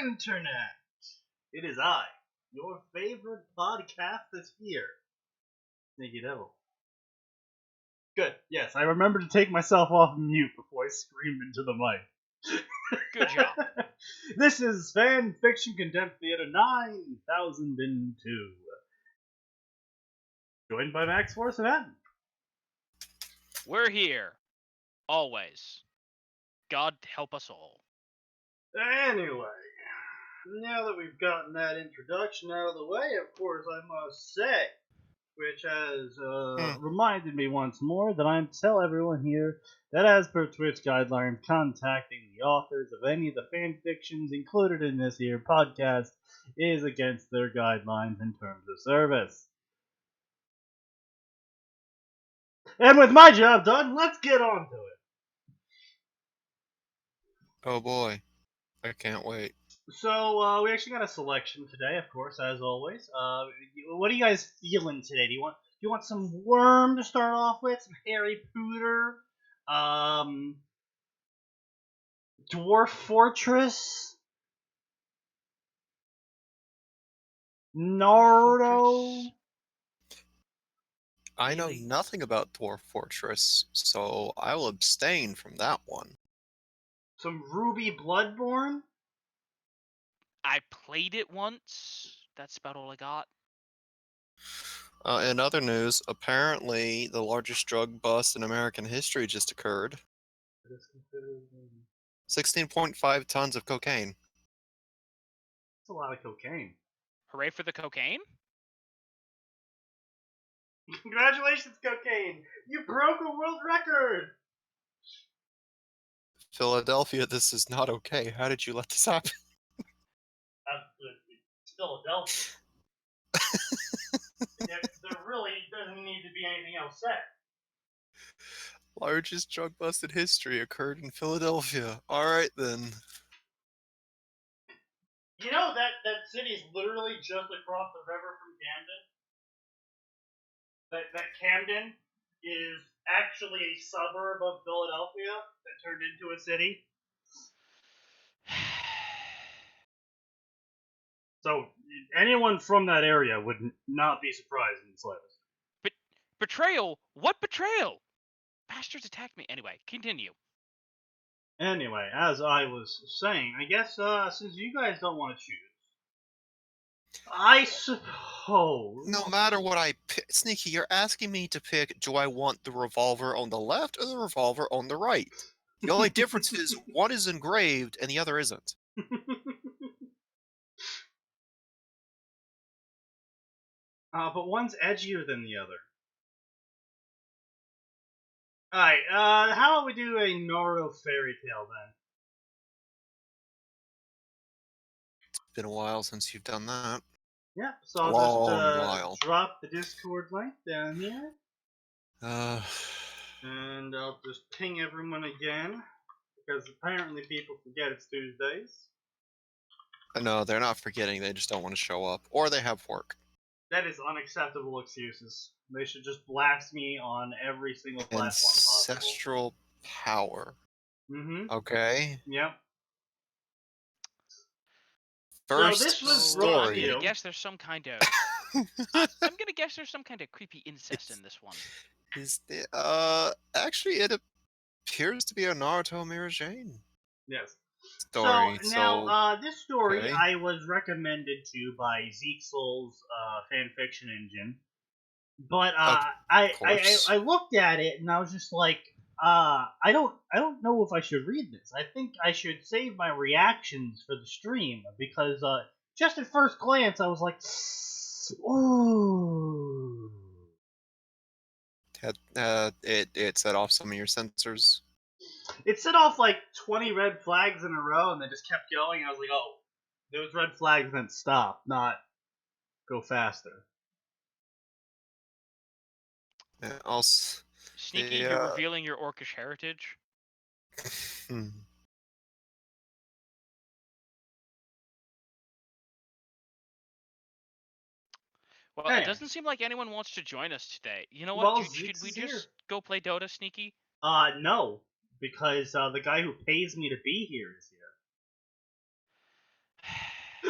Internet! It is I, your favorite podcast is here, SneakyDevil. Good, yes, I remembered to take myself off mute before I screamed into the mic. Good job. This is Fanfiction Contempt Theater 9002. Joined by Max Force and Atin. We're here. Always. God help us all. Anyway, now that we've gotten that introduction out of the way, of course, I must say, which has reminded me once more that I'm to tell everyone here that as per Twitch guidelines, contacting the authors of any of the fanfictions included in this here podcast is against their guidelines in terms of service. And with my job done, let's get on to it. Oh boy, I can't wait. So, we actually got a selection today, of course, as always. What are you guys feeling today? Do you want some Worm to start off with? Some Harry Potter? Dwarf Fortress? Naruto? I know nothing about Dwarf Fortress, so I will abstain from that one. Some Ruby Bloodborne? I played it once. That's about all I got. In other news, apparently the largest drug bust in American history just occurred. 16.5 tons of cocaine. That's a lot of cocaine. Hooray for the cocaine? Congratulations, cocaine! You broke a world record! Philadelphia, this is not okay. How did you let this happen? It's Philadelphia. There really doesn't need to be anything else said. Largest drug bust in history occurred in Philadelphia. Alright then. You know that city is literally just across the river from Camden? That Camden is actually a suburb of Philadelphia that turned into a city? So, anyone from that area would not be surprised in the slightest. Betrayal? What betrayal? Bastards attacked me. Anyway, continue. Anyway, as I was saying, I guess since you guys don't want to choose, I suppose... No matter what I pick, Sneaky, you're asking me to pick, do I want the revolver on the left or the revolver on the right? The only difference is one is engraved and the other isn't. But one's edgier than the other. Alright, how about we do a Naruto fairy tale then? It's been a while since you've done that. Yeah, so I'll While. drop the Discord link down here. And I'll just ping everyone again, because apparently people forget it's Tuesdays. No, they're not forgetting, they just don't want to show up. Or they have work. That is unacceptable excuses. They should just blast me on every single platform possible. Ancestral power. Mm-hmm. Okay. Yep. First so this was story. I'm gonna guess there's some kind of. I'm gonna guess there's some kind of creepy incest in this one. Actually, it appears to be a Naruto Mirajane Yes. story. So now, this story okay. I was recommended to by Zeke Soul's fanfiction engine, but I looked at it and I was just like, I don't know if I should read this. I think I should save my reactions for the stream because just at first glance I was like, ooh. It set off some of your sensors. It set off like 20 red flags in a row and they just kept going. I was like, oh, those red flags meant stop, not go faster. Yeah, Sneaky, you're revealing your orcish heritage. Well, it doesn't seem like anyone wants to join us today. You know what? Well, should we just go play Dota, Sneaky? No, because the guy who pays me to be here is here.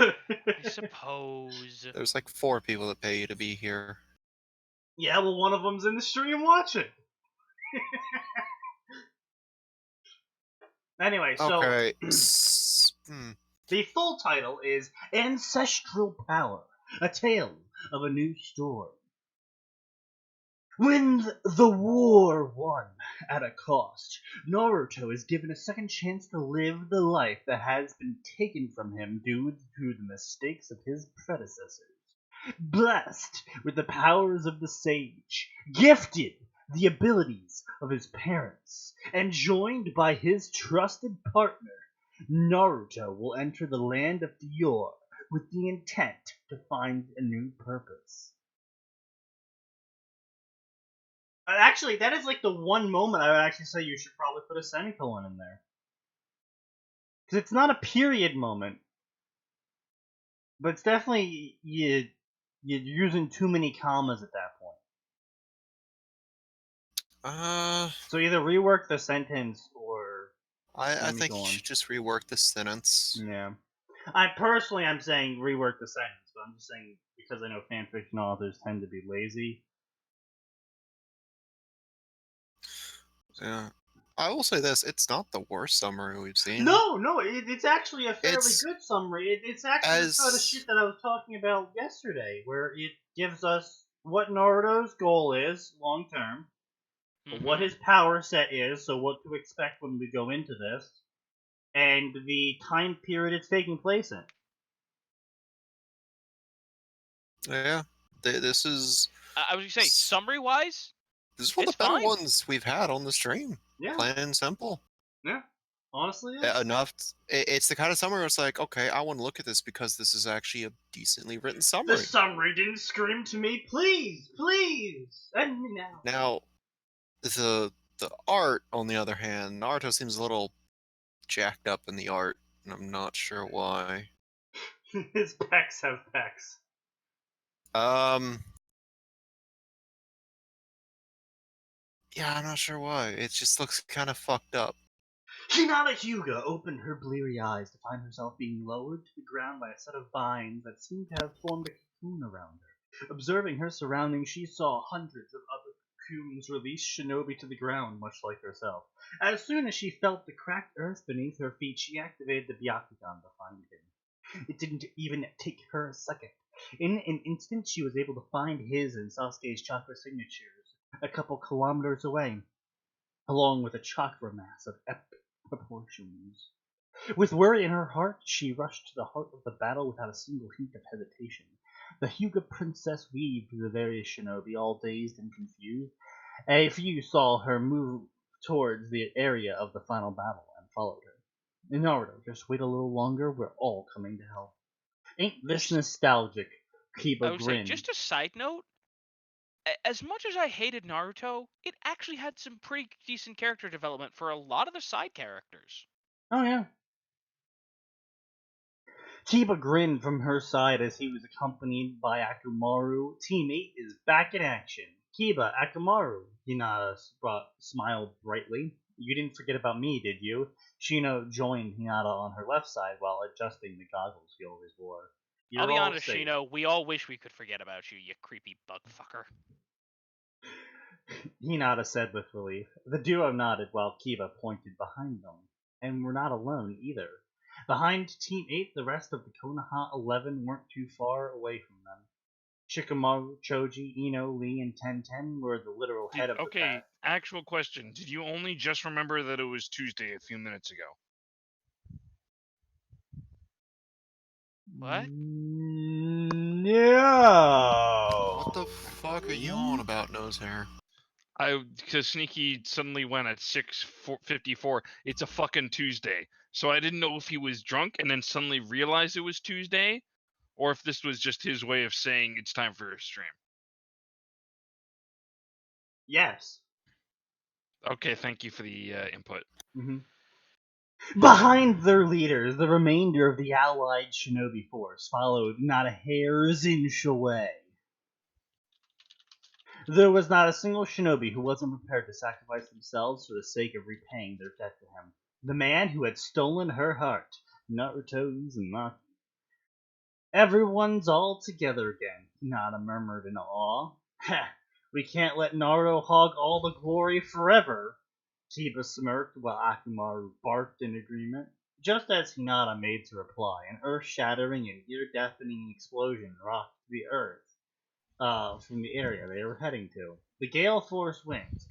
I suppose. There's like 4 people that pay you to be here. Yeah, well, one of them's in the stream watching. Anyway, so Okay. the full title is Ancestral Power, A Tale of a New Storm. When the war won at a cost, Naruto is given a second chance to live the life that has been taken from him due to the mistakes of his predecessors. Blessed with the powers of the sage, gifted the abilities of his parents, and joined by his trusted partner, Naruto will enter the land of Dior with the intent to find a new purpose. Actually, that is like the one moment I would actually say you should probably put a semicolon in there. Because it's not a period moment, but it's definitely you're using too many commas at that point. So either rework the sentence or I think you should just rework the sentence. Yeah. I'm saying rework the sentence, but I'm just saying because I know fanfiction authors tend to be lazy. Yeah. I will say this, it's not the worst summary we've seen. No, it's actually a fairly good summary. It's actually the sort of shit that I was talking about yesterday, where it gives us what Naruto's goal is long term, what his power set is, so what to expect when we go into this, and the time period it's taking place in. Yeah, this is... I was going to say, summary-wise, this is one of the better ones we've had on the stream. Yeah. Plain and simple. Yeah. Honestly, enough. It's the kind of summary where it's like, okay, I want to look at this because this is actually a decently written summary. The summary didn't scream to me, please, end me now. Now, the art, on the other hand, Naruto seems a little jacked up in the art, and I'm not sure why. His pecs have pecs. Yeah, I'm not sure why. It just looks kind of fucked up. Hinata Hyuga opened her bleary eyes to find herself being lowered to the ground by a set of vines that seemed to have formed a cocoon around her. Observing her surroundings, she saw hundreds of other cocoons release Shinobi to the ground, much like herself. As soon as she felt the cracked earth beneath her feet, she activated the Byakugan to find him. It didn't even take her a second. In an instant, she was able to find his and Sasuke's chakra signatures a couple kilometers away, along with a chakra mass of epic proportions. With worry in her heart, she rushed to the heart of the battle without a single hint of hesitation. The Hyuga princess weaved through the various shinobi, all dazed and confused. A few saw her move towards the area of the final battle and followed her. Naruto, just wait a little longer, we're all coming to help. Ain't this nostalgic? Kiba grinned. Just a side note, as much as I hated Naruto, it actually had some pretty decent character development for a lot of the side characters. Oh, yeah. Kiba grinned from her side as he was accompanied by Akamaru. Team 8 is back in action. Kiba, Akamaru, Hinata smiled brightly. You didn't forget about me, did you? Shino joined Hinata on her left side while adjusting the goggles he always wore. I'll be honest, Shino, we all wish we could forget about you, you creepy bug fucker. Hinata said with relief. The duo nodded while Kiba pointed behind them. And we're not alone either. Behind Team 8, the rest of the Konoha 11 weren't too far away from them. Shikamaru, Choji, Ino, Lee, and Ten were the literal head of the pack. Okay, actual question. Did you only just remember that it was Tuesday a few minutes ago? What? No. What the fuck are you on about, Nosehair? Because Sneaky suddenly went at 6:54. It's a fucking Tuesday. So I didn't know if he was drunk and then suddenly realized it was Tuesday, or if this was just his way of saying it's time for a stream. Yes. Okay, thank you for the input. Mm-hmm. Behind their leaders, the remainder of the allied shinobi force followed not a hair's inch away. There was not a single shinobi who wasn't prepared to sacrifice themselves for the sake of repaying their debt to him. The man who had stolen her heart, Naruto Uzumaki. Everyone's all together again, Hinata murmured in awe. Ha! We can't let Naruto hog all the glory forever. Chiba smirked while Akamaru barked in agreement. Just as Hinata made to reply, an earth-shattering and ear-deafening explosion rocked the earth from the area they were heading to. The gale force winds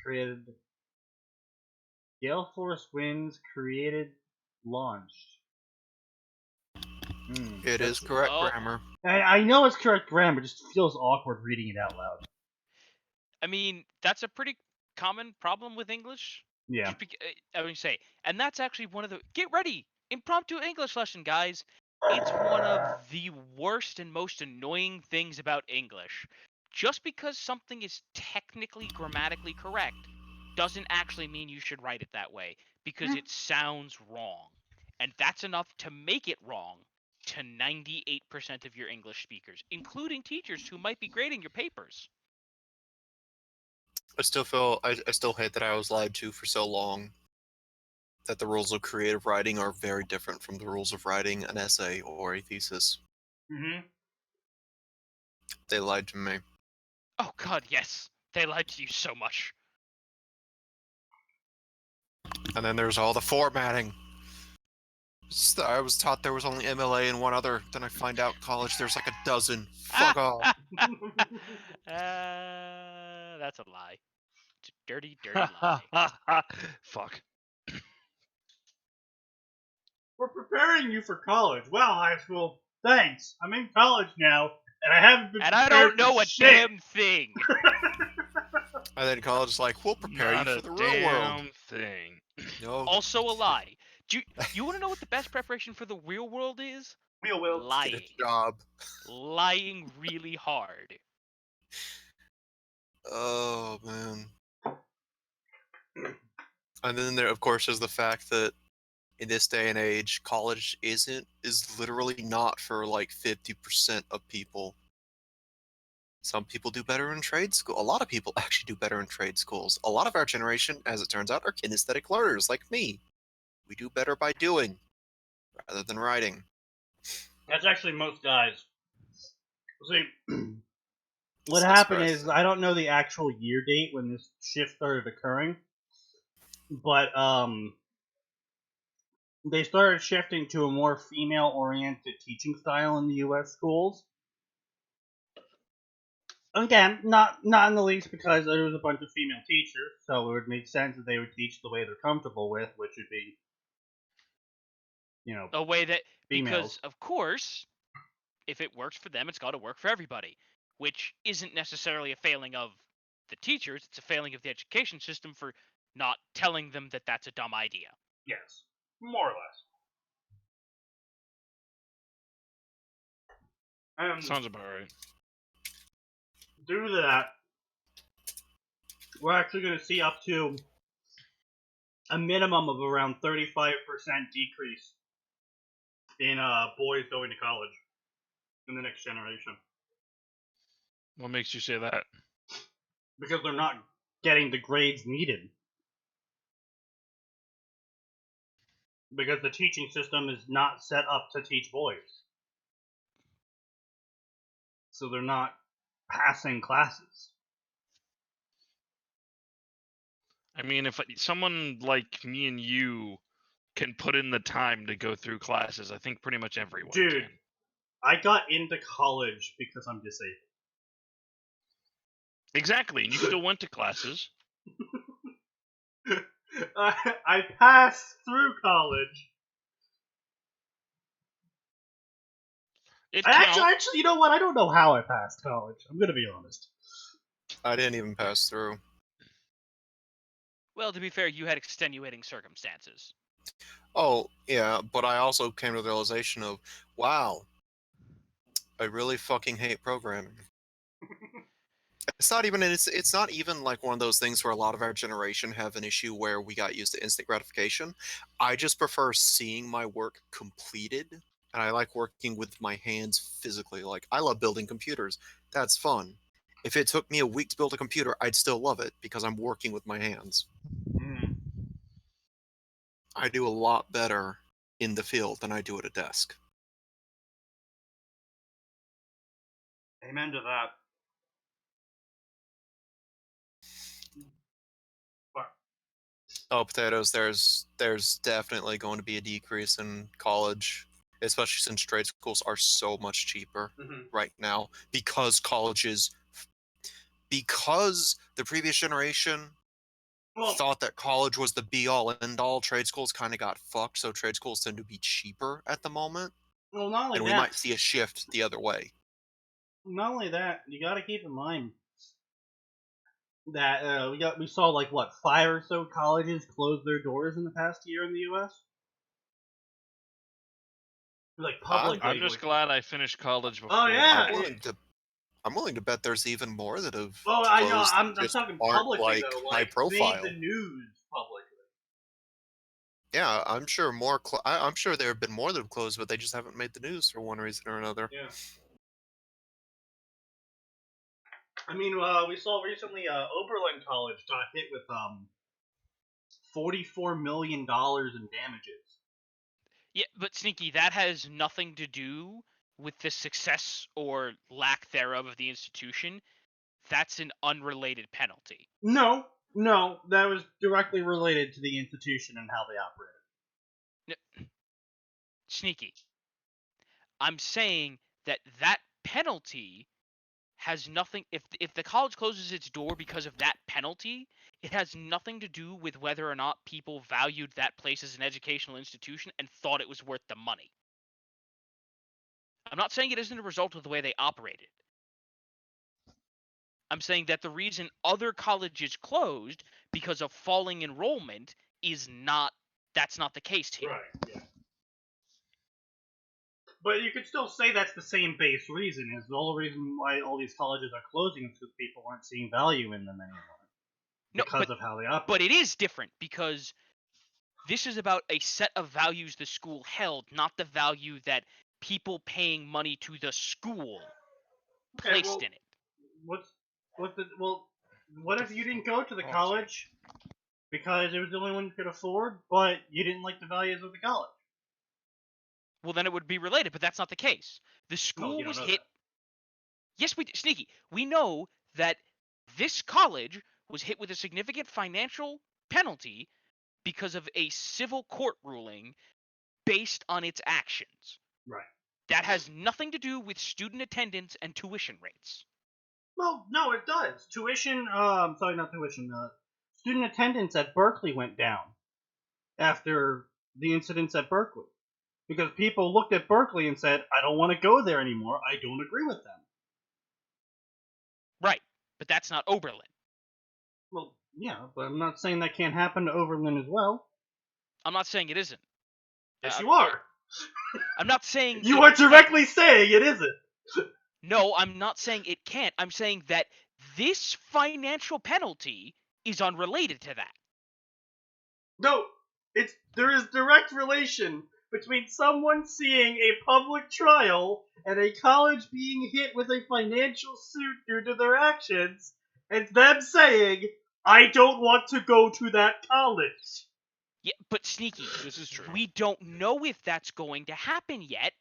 launched. It is correct Oh. grammar. I know it's correct grammar, it just feels awkward reading it out loud. I mean, that's a pretty common problem with English. Yeah. I would say, and that's actually one of the get ready impromptu English lesson, guys. It's one of the worst and most annoying things about English. Just because something is technically grammatically correct doesn't actually mean you should write it that way because it sounds wrong. And that's enough to make it wrong to 98% of your English speakers, including teachers who might be grading your papers. I still hate that I was lied to for so long. That the rules of creative writing are very different from the rules of writing an essay or a thesis. Mm-hmm. They lied to me. Oh god, yes. They lied to you so much. And then there's all the formatting. I was taught there was only MLA and one other. Then I find out college there's like a dozen. Fuck off. That's a lie. It's a dirty, dirty lie. Fuck. We're preparing you for college. Well, high school, thanks. I'm in college now, and I haven't been And prepared I don't know for a shit. damn thing. And then college is like, we'll prepare Not you a for the real world. damn thing. No. Also a lie. You want to know what the best preparation for the real world is? Real will. Lying. Get a job. Lying really hard. Oh, man. And then there, of course, is the fact that in this day and age, college is literally not for like 50% of people. Some people do better in trade school. A lot of people actually do better in trade schools. A lot of our generation, as it turns out, are kinesthetic learners like me. We do better by doing rather than writing. That's actually most guys. See, what So happened is, stressful. I don't know the actual year date when this shift started occurring, but they started shifting to a more female-oriented teaching style in the U.S. schools. Again, not in the least because there was a bunch of female teachers, so it would make sense that they would teach the way they're comfortable with, which would be, A way that, females. because of course, if it works for them, it's got to work for everybody, which isn't necessarily a failing of the teachers, it's a failing of the education system for not telling them that that's a dumb idea. Yes, more or less. Sounds about right. Due to that, we're actually going to see up to a minimum of around 35% decrease in boys going to college in the next generation. What makes you say that? Because they're not getting the grades needed. Because the teaching system is not set up to teach boys. So they're not passing classes. I mean, if someone like me and you can put in the time to go through classes, I think pretty much everyone Dude, can. I got into college because I'm disabled. Exactly, and you still went to classes. I passed through college. It counts. Actually, you know what? I don't know how I passed college. I'm gonna be honest. I didn't even pass through. Well, to be fair, you had extenuating circumstances. Oh, yeah, but I also came to the realization of, wow, I really fucking hate programming. It's not even like one of those things where a lot of our generation have an issue where we got used to instant gratification. I just prefer seeing my work completed, and I like working with my hands physically. Like, I love building computers. That's fun. If it took me a week to build a computer, I'd still love it because I'm working with my hands. I do a lot better in the field than I do at a desk. Amen to that. Oh, potatoes. There's definitely going to be a decrease in college, especially since trade schools are so much cheaper right now because because the previous generation thought that college was the be all end all. Trade schools kind of got fucked, so trade schools tend to be cheaper at the moment. Well, not only And that, we might see a shift the other way. Not only that, you got to keep in mind that we saw like what 5 or so colleges close their doors in the past year in the U.S. Like publicly. I'm just glad I finished college before. Oh yeah. I'm willing to bet there's even more that have Oh, closed I know. that I'm just talking aren't, publicly like, though. high Like profile. made the news publicly. Yeah, I'm sure I'm sure there have been more that have closed, but they just haven't made the news for one reason or another. Yeah. I mean, we saw recently Oberlin College got hit with $44 million in damages. Yeah, but Sneaky, that has nothing to do with the success or lack thereof of the institution. That's an unrelated penalty. No, that was directly related to the institution and how they operated. Sneaky. I'm saying that penalty has nothing. If the college closes its door because of that penalty, it has nothing to do with whether or not people valued that place as an educational institution and thought it was worth the money. I'm not saying it isn't a result of the way they operated. I'm saying that the reason other colleges closed because of falling enrollment that's not the case here. Right, yeah. But you could still say that's the same base reason. Is the whole reason why all these colleges are closing is because people aren't seeing value in them anymore. Because of how they operate. But it is different because this is about a set of values the school held, not the value that people paying money to the school placed in it. What if you didn't go to the college because it was the only one you could afford, but you didn't like the values of the college? Well, then it would be related, but that's not the case. The school was hit. Yes, Sneaky. We know that this college was hit with a significant financial penalty because of a civil court ruling based on its actions. Right. That has nothing to do with student attendance and tuition rates. Well, no, it does. Student attendance at Berkeley went down after the incidents at Berkeley. Because people looked at Berkeley and said, I don't want to go there anymore. I don't agree with them. Right, but that's not Oberlin. Well, yeah, but I'm not saying that can't happen to Oberlin as well. I'm not saying it isn't. Yes, you are. I'm not saying... You are directly saying it isn't. No, I'm not saying it can't. I'm saying that this financial penalty is unrelated to that. No, there is direct relation between someone seeing a public trial and a college being hit with a financial suit due to their actions, and them saying, I don't want to go to that college. Yeah, but Sneaky, this is true. We don't know if that's going to happen yet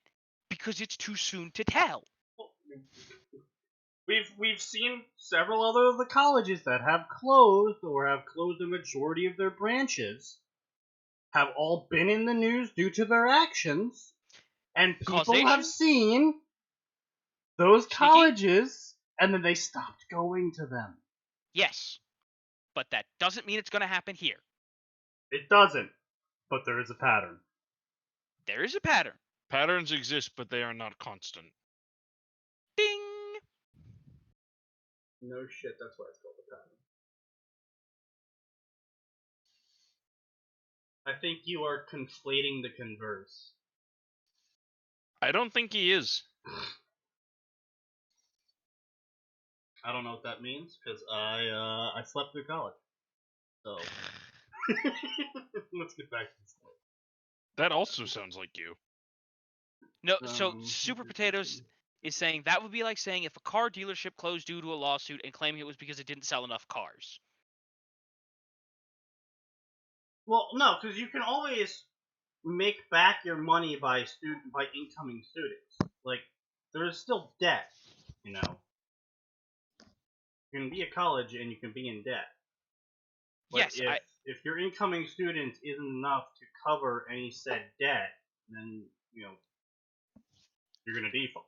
because it's too soon to tell. We've seen several other of the colleges that have closed or have closed the majority of their branches have all been in the news due to their actions, and people have seen those colleges and then they stopped going to them. Yes, but that doesn't mean it's going to happen here. It doesn't, but there is a pattern. There is a pattern. Patterns exist, but they are not constant. Ding! No shit, that's why it's called a pattern. I think you are conflating the converse. I don't think he is. I don't know what that means, because I slept through college. So, let's get back to this. That also sounds like you. No, so Super Potatoes is saying that would be like saying if a car dealership closed due to a lawsuit and claiming it was because it didn't sell enough cars. Well, no, because you can always make back your money by incoming students. Like, there is still debt. You know, you can be at college and you can be in debt. But Yes, if your incoming student isn't enough to cover any said debt, then you're gonna default.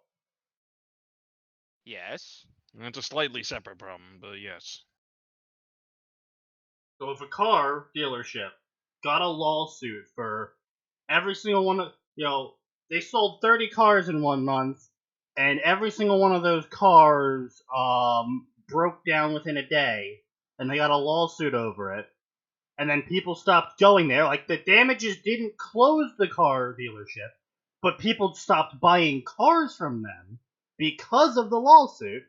yes. That's a slightly separate problem, but yes. So if a car dealership got a lawsuit for every single one of, they sold 30 cars in 1 month, and every single one of those cars broke down within a day, and they got a lawsuit over it, and then people stopped going there, like the damages didn't close the car dealership, but people stopped buying cars from them because of the lawsuit.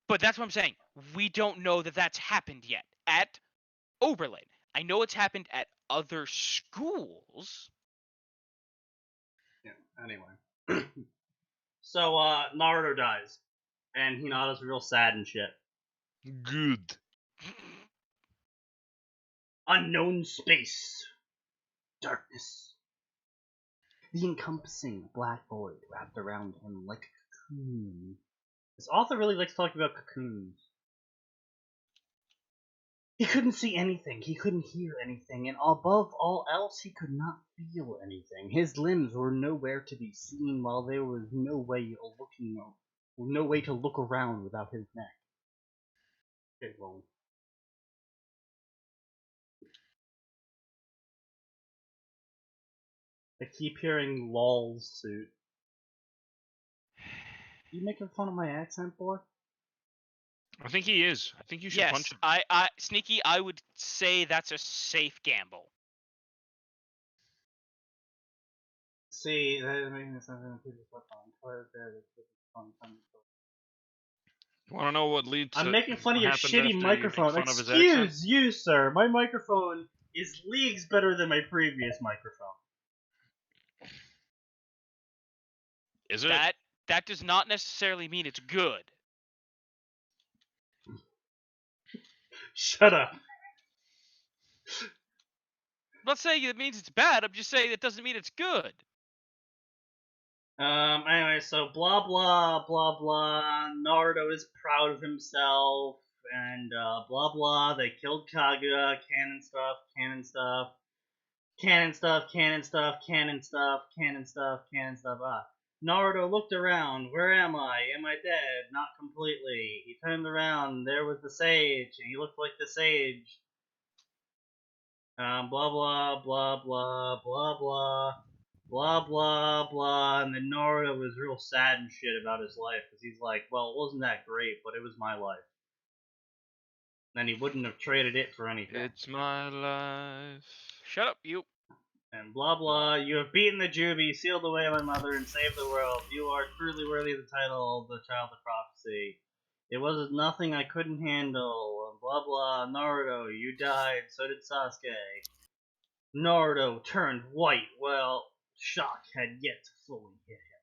But that's what I'm saying. We don't know that that's happened yet at Oberlin. I know it's happened at other schools. Yeah, anyway. So, Naruto dies, and Hinata's real sad and shit. Good. Unknown space. Darkness. The encompassing black void wrapped around him like a cocoon. This author really likes talking about cocoons. He couldn't see anything, he couldn't hear anything, and above all else, he could not feel anything. His limbs were nowhere to be seen, while there was no way to look around without his neck. Okay, well. I keep hearing lol's suit. You making fun of my accent, boy? I think he is. I think you should punch Yes, him. Sneaky, I would say that's a safe gamble. See, that makes me something people flip on. You want to know what leads I'm to making fun of your happens shitty after microphone. You make fun of his accent? Excuse you, sir. My microphone is leagues better than my previous microphone. Is it? That does not necessarily mean it's good. Shut up. I'm not saying it means it's bad. I'm just saying it doesn't mean it's good. Anyway, so blah blah blah blah. Naruto is proud of himself, and blah blah. They killed Kaguya. Canon stuff. Canon stuff. Canon stuff. Canon stuff. Canon stuff. Canon stuff. Canon stuff. Naruto looked around. Where am I? Am I dead? Not completely. He turned around. There was the sage, and he looked like the sage. Blah blah blah blah blah blah. Blah blah blah, and then Naruto was real sad and shit about his life because he's like, well, it wasn't that great, but it was my life. Then he wouldn't have traded it for anything. It's my life. Shut up, you. And blah blah, you have beaten the Jubi, sealed away my mother, and saved the world. You are truly worthy of the title, the Child of Prophecy. It was nothing I couldn't handle. And blah blah, Naruto, you died, so did Sasuke. Naruto turned white. Well, shock had yet to fully hit him.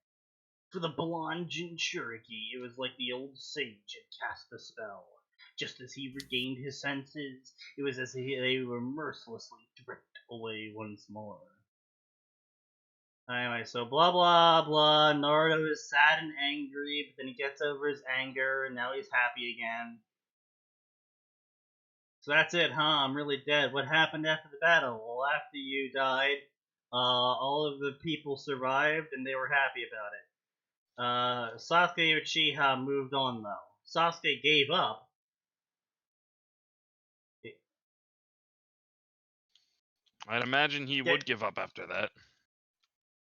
For the blonde Jinchuriki, it was like the old sage had cast the spell. Just as he regained his senses, it was as if they were mercilessly dripped away once more. Anyway, so blah blah blah, Naruto is sad and angry, but then he gets over his anger, and now he's happy again. So that's it, huh? I'm really dead. What happened after the battle? Well, after you died, all of the people survived, and they were happy about it. Sasuke Uchiha moved on, though. Sasuke gave up. I'd imagine he would give up after that.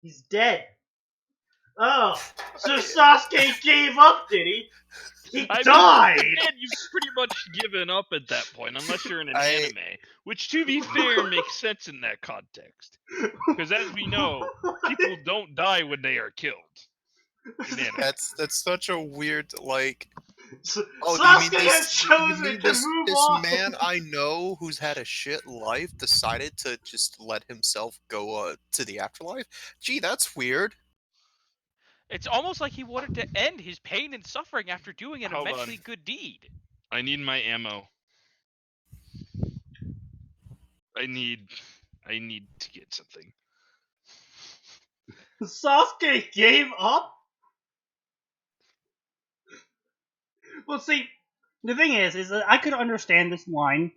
He's dead. Oh, so Sasuke gave up, did he? He died! Man, you've pretty much given up at that point, unless you're in an anime. Which, to be fair, makes sense in that context. Because as we know, people don't die when they are killed. That's such a weird, like... Sasuke has chosen to move on! This man I know who's had a shit life decided to just let himself go to the afterlife? Gee, that's weird. It's almost like he wanted to end his pain and suffering after doing an immensely good deed. I need my ammo. I need to get something. Sasuke gave up? Well, see, the thing is that I could understand this line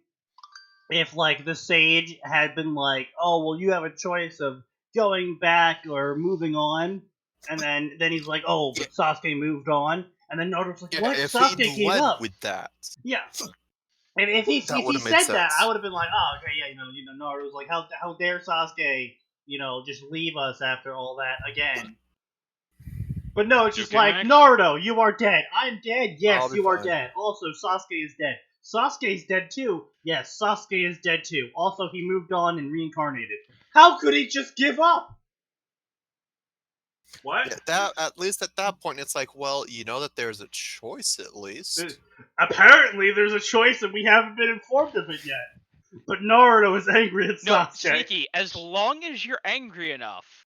if, like, the sage had been like, oh, well, you have a choice of going back or moving on, and then he's like, oh, but Sasuke moved on, and then Naruto's like, what? if Sasuke he'd gave led up. with that, Yeah. And if he that would have made said sense. that, I would have been like, oh, okay, yeah, Naruto's like, how dare Sasuke, just leave us after all that again. But no, it's just Okay, like, Max? Naruto, you are dead. I'm dead. Yes, I'll be you are fine. dead. Also, Sasuke is dead. Sasuke's dead too. Yes, Sasuke is dead too. Also, he moved on and reincarnated. How could he just give up? What? Yeah, that at least at that point, it's like, well, you know that there's a choice at least. Apparently, there's a choice and we haven't been informed of it yet. But Naruto is angry at No, Sasuke. Sneaky, as long as you're angry enough,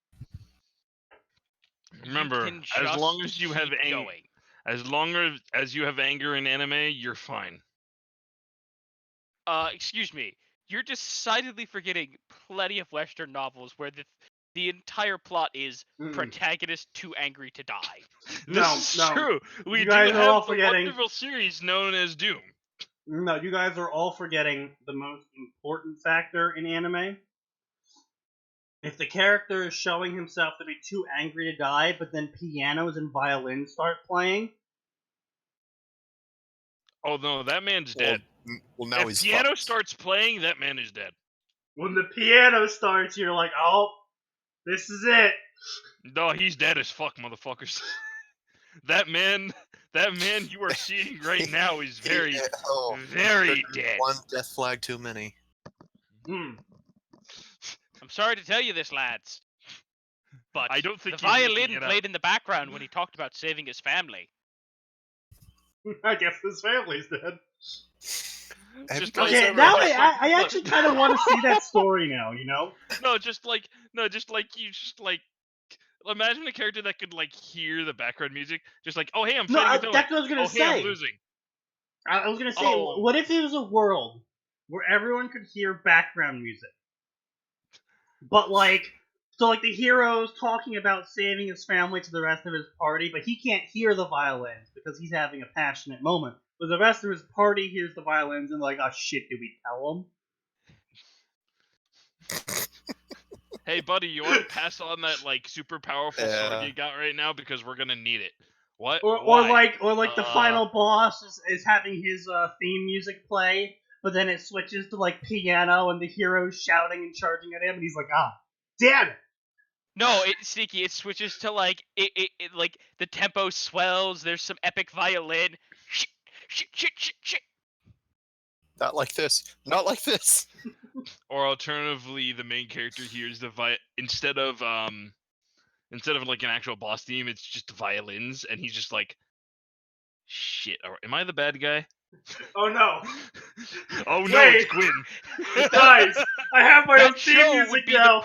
Remember, you can as just long as you have keep going. as long as you have anger in anime, you're fine. Excuse me. You're decidedly forgetting plenty of Western novels where the entire plot is protagonist too angry to die. This is true. We You do guys are have all the forgetting- wonderful series known as Doom. No, you guys are all forgetting the most important factor in anime. If the character is showing himself to be too angry to die, but then pianos and violins start playing. Oh no, that man's dead. Well, now If he's piano fucked. starts playing, that man is dead. When the piano starts, you're like, oh, this is it. No, he's dead as fuck, motherfuckers. that man you are seeing right now is very, very dead. One death flag too many. I'm sorry to tell you this, lads, but I don't think the he's making violin it played in the background when he talked about saving his family. I guess his family's dead. Have Just you like- guys Okay, ever- now just I actually kind of want to see that story now, No, just like imagine a character that could like hear the background music, just like, oh hey, I'm No, fighting a villain. that's what I was gonna Oh hey, I'm say. losing. I was gonna say, Oh. what if it was a world where everyone could hear background music, but so the hero's talking about saving his family to the rest of his party, but he can't hear the violins because he's having a passionate moment. But the rest of his party hears the violins and like, oh shit, did we tell him? Hey buddy, you want to pass on that like super powerful sword Yeah. you got right now because we're gonna need it. What? Or Why? the final boss is having his theme music play, but then it switches to like piano and the hero's shouting and charging at him, and he's like, ah, damn it! No, Sneaky. It switches to like it like the tempo swells. There's some epic violin. Shit, shit, shit, shit, shit. Not like this. Not like this. Or alternatively, the main character hears the instead of like an actual boss theme, it's just violins, and he's just like, shit. Am I the bad guy? Oh no, Oh no, Wait. it's Gwyn. guys, I have my own That theme show music would be now.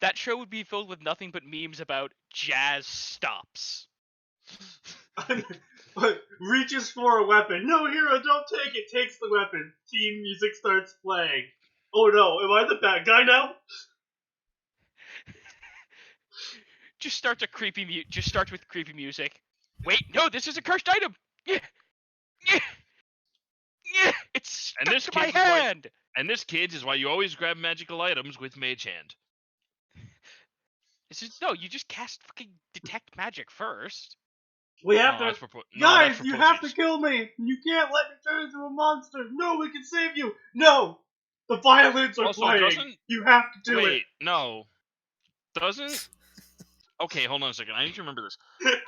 that show would be filled with nothing but memes about jazz stops. Reaches for a weapon. No, hero, don't take it. Takes the weapon. Theme music starts playing. Oh no, am I the bad guy now? Just starts with creepy music. Wait, no, this is a cursed item. Yeah, yeah, yeah. It's stuck this to my kid's like- hand. And this, kids, is why you always grab magical items with Mage Hand. You just cast fucking detect magic first. We have No, to. that's for Guys, that's for you have to pussies. kill me. You can't let me turn into a monster. No, we can save you. No, the violins are Also, playing. doesn't- You have to do Wait, no. Doesn't... Okay, hold on a second. I need to remember this. it.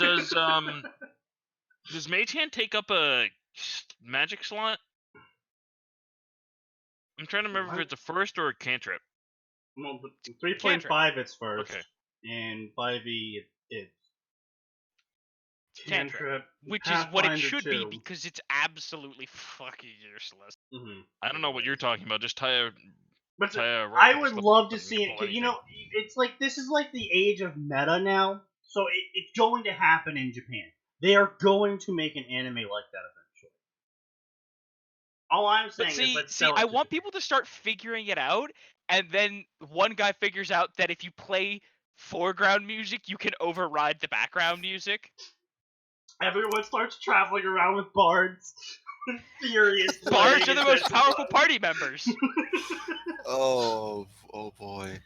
Does Mage Hand take up a magic slot? I'm trying to remember if it's a first or a cantrip. Well, 3.5 it's first, Okay. and 5e it's Cantrip. Which is what it Pathfinder should be 2. because it's absolutely fucking useless. Mhm. I don't know what you're talking about. Just tie a But rope I and would slip love to and see it. pull 'Cause, anything. it's like this is like the age of meta now, so it's going to happen in Japan. They are going to make an anime like that eventually. All I'm saying But is, see, let's sell it I to want Japan. people to start figuring it out, and then one guy figures out that if you play foreground music, you can override the background music. Everyone starts traveling around with bards. Furious. Bards are the most powerful party members. Oh boy.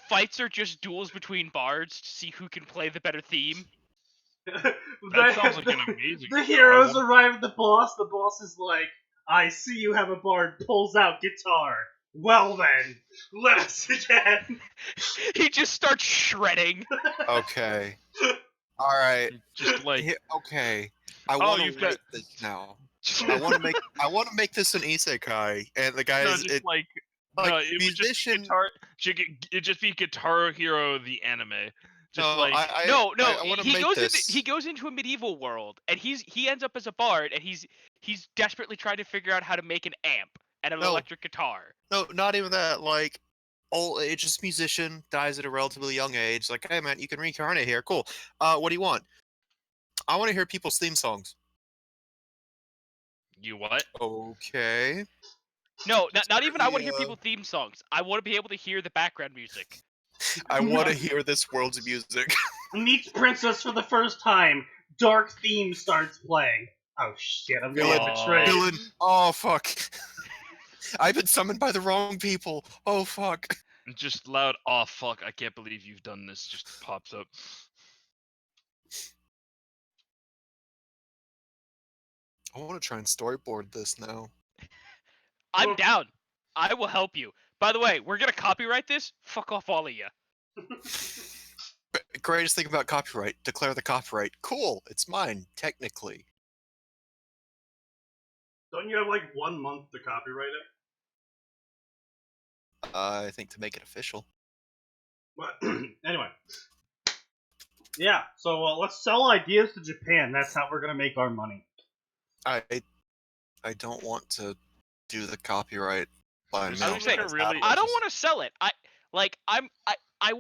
Fights are just duels between bards to see who can play the better theme. That sounds like an amazing The show. heroes arrive at the boss. The boss is like, I see you have a bard. Pulls out guitar. Well then, let us begin. He just starts shredding. Okay. All right. Just like Okay. I want to you've got- write this now. I want to make this an isekai, and the guy no, is just like no, it musician. would just be Guitar Hero the anime. Just No, like No, I want to he make goes this. he goes into a medieval world, and he ends up as a bard, and he's desperately trying to figure out how to make an amp and an No. electric guitar. No, not even that. Like, old ageist musician dies at a relatively young age. Like, hey man, you can reincarnate here. Cool. What do you want? I want to hear people's theme songs. you what? Okay. No, not even I want to hear Yeah. people theme songs. I want to be able to hear the background music. I want to hear this world's music. Meets Princess for the first time. Dark theme starts playing. Oh shit, I'm gonna get betrayed. Villain. Oh fuck. I've been summoned by the wrong people. Oh fuck. Just loud. Oh fuck! I can't believe you've done this. Just pops up. I want to try and storyboard this now. I'm Well- down. I will help you. By the way, we're gonna copyright this. Fuck off, all of you. Greatest thing about copyright: declare the copyright. Cool, it's mine technically. Don't you have like 1 month to copyright it? I think to make it official. But anyway. Yeah, so let's sell ideas to Japan. That's how we're gonna make our money. I don't want to do the copyright by This mail. I was gonna say, because I Apple don't just- want to sell it. I want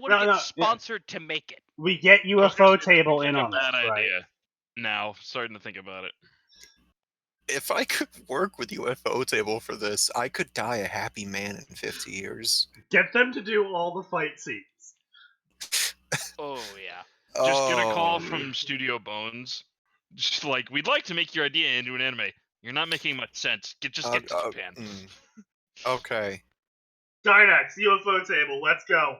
to No, get no, yeah. sponsored to make it. We get Well, UFO here's- table here's in a on this, bad right? idea. Now, starting to think about it. If I could work with UFO table for this, I could die a happy man in 50 years. Get them to do all the fight scenes. Oh yeah. Just get a call Oh. from Studio Bones. Just like, we'd like to make your idea into an anime. You're not making much sense. Get to Japan. Okay. Dynex, UFO table, let's go.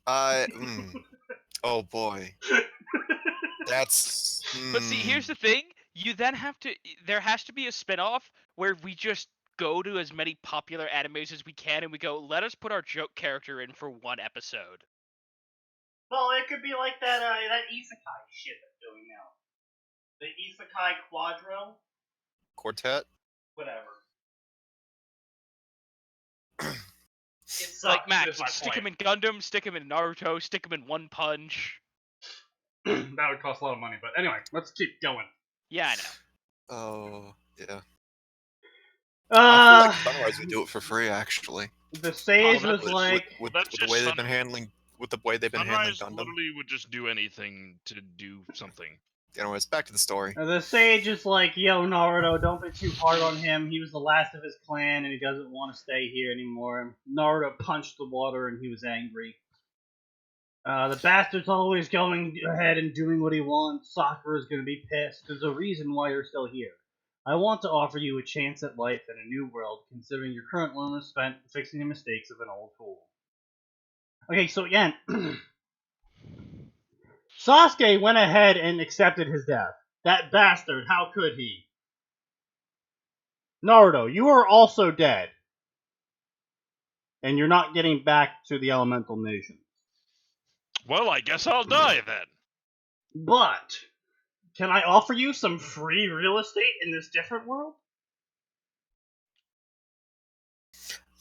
Oh boy. That's. But see, here's the thing. You then have to. There has to be a spin-off where we just go to as many popular animes as we can, and we go, let us put our joke character in for one episode. Well, it could be like that isekai shit they're doing now. The isekai quadro? Quartet. Whatever. It sucks, Like is Max, my stick him point. in Gundam, stick him in Naruto, stick him in One Punch. That would cost a lot of money, but anyway, let's keep going. Yeah, I know. Oh yeah. I Uh, feel like Sunrise would do it for free, actually. the sage Oh, that was was- like, With that's the just way they've been Sunrise. handling, with the way they've been handling Sunrise Gundam. literally would just do anything to do something. Anyways, back to the story. the sage is like, yo, Naruto, don't be too hard on him. He was the last of his clan, and he doesn't want to stay here anymore. Naruto punched the water, and he was angry. The bastard's always going ahead and doing what he wants. Sakura's gonna be pissed. There's a reason why you're still here. I want to offer you a chance at life in a new world, considering your current one was spent fixing the mistakes of an old fool. Okay, so again, Sasuke went ahead and accepted his death. That bastard, how could he? Naruto, you are also dead. And you're not getting back to the elemental nations. Well, I guess I'll die then. But, can I offer you some free real estate in this different world?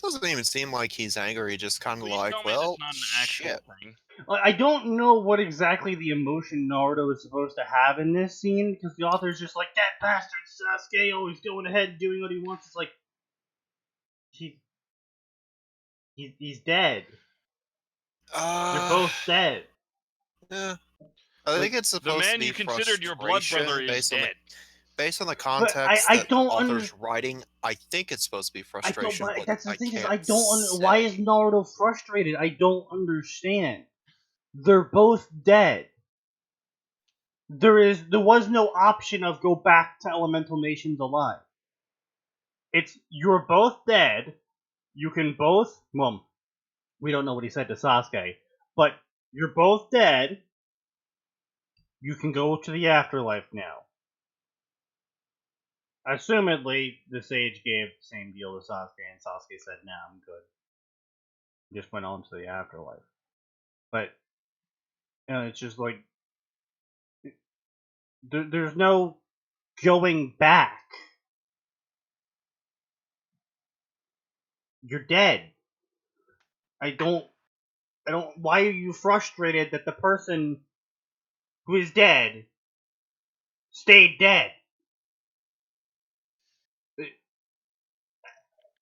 Doesn't even seem like he's angry. Just kind of Please like, tell me well, that's not an actual shit. thing. I don't know what exactly the emotion Naruto is supposed to have in this scene, because the author's just like, that bastard Sasuke always going ahead and doing what he wants. It's like, he's dead. You're both dead. Yeah. I think it's The supposed to man be you considered your blood frustration brother is based on the dead. based on the context I that don't the author's writing. I think it's supposed to be I don't. frustration. But But that's the thing is, can't I don't. say. Why is Naruto frustrated? I don't understand. They're both dead. there was no option of go back to Elemental Nations alive. It's you're both dead. You can both. Well, we don't know what he said to Sasuke, but you're both dead. You can go to the afterlife now. Assumedly, the sage gave the same deal to Sasuke, and Sasuke said, "Nah, I'm good." Just went on to the afterlife. But it's just like there's no going back. You're dead. I don't. Why are you frustrated that the person who is dead stayed dead?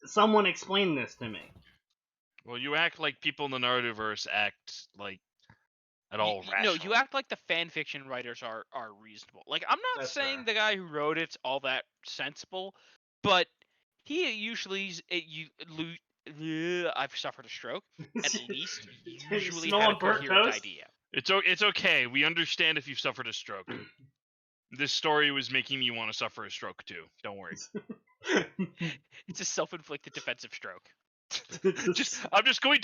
Someone explain this to me. Well, you act like people in the Narutoverse act like at all rational. No, you act like the fanfiction writers are reasonable. Like, I'm not That's saying fair. the guy who wrote it's all that sensible, but he usually I've suffered a stroke. At least usually Smell had a a burnt coherent toast? idea. It's okay. We understand if you've suffered a stroke. This story was making me want to suffer a stroke too. Don't worry. It's a self-inflicted defensive stroke. I'm just going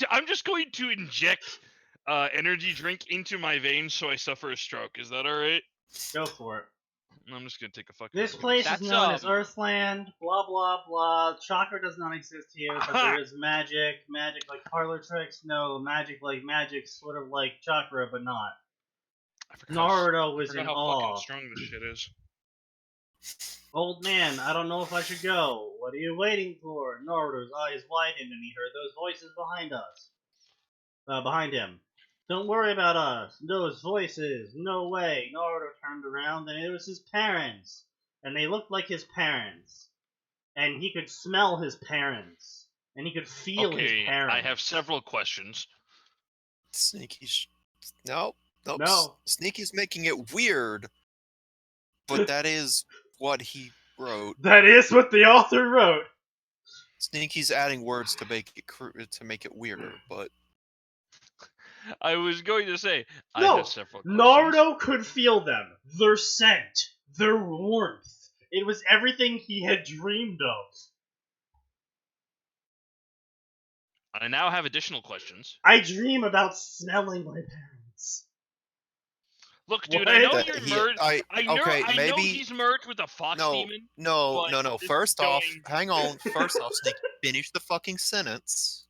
to inject energy drink into my veins so I suffer a stroke. Is that all right? Go for it. I'm just gonna take a fucking. This place That's, is known as Earthland, blah blah blah. Chakra does not exist here, but there is magic. Magic like parlor tricks. No, magic like magic, sort of like chakra, but not. Naruto was in how awe. fucking strong this shit is. Old man, I don't know if I should go. What are you waiting for? Naruto's eyes widened and he heard those voices behind us. Behind him. Don't worry about us. Those voices. No way. Naruto turned around and it was his parents. And they looked like his parents. And he could smell his parents. And he could feel his parents. I have several questions. Sneaky's... Nope. No. Sneaky's making it weird. But that is what he wrote. That is what the author wrote. Sneaky's adding words to make it weirder, but... I was going to say, No, I have several questions. Naruto could feel them. Their scent. Their warmth. It was everything he had dreamed of. I now have additional questions. I dream about smelling my parents. Look, dude, What? I know That you're he- merged. I know maybe- he's merged with a fox demon. No. but First off, going- hang on. First off, Sneaky, finish the fucking sentence.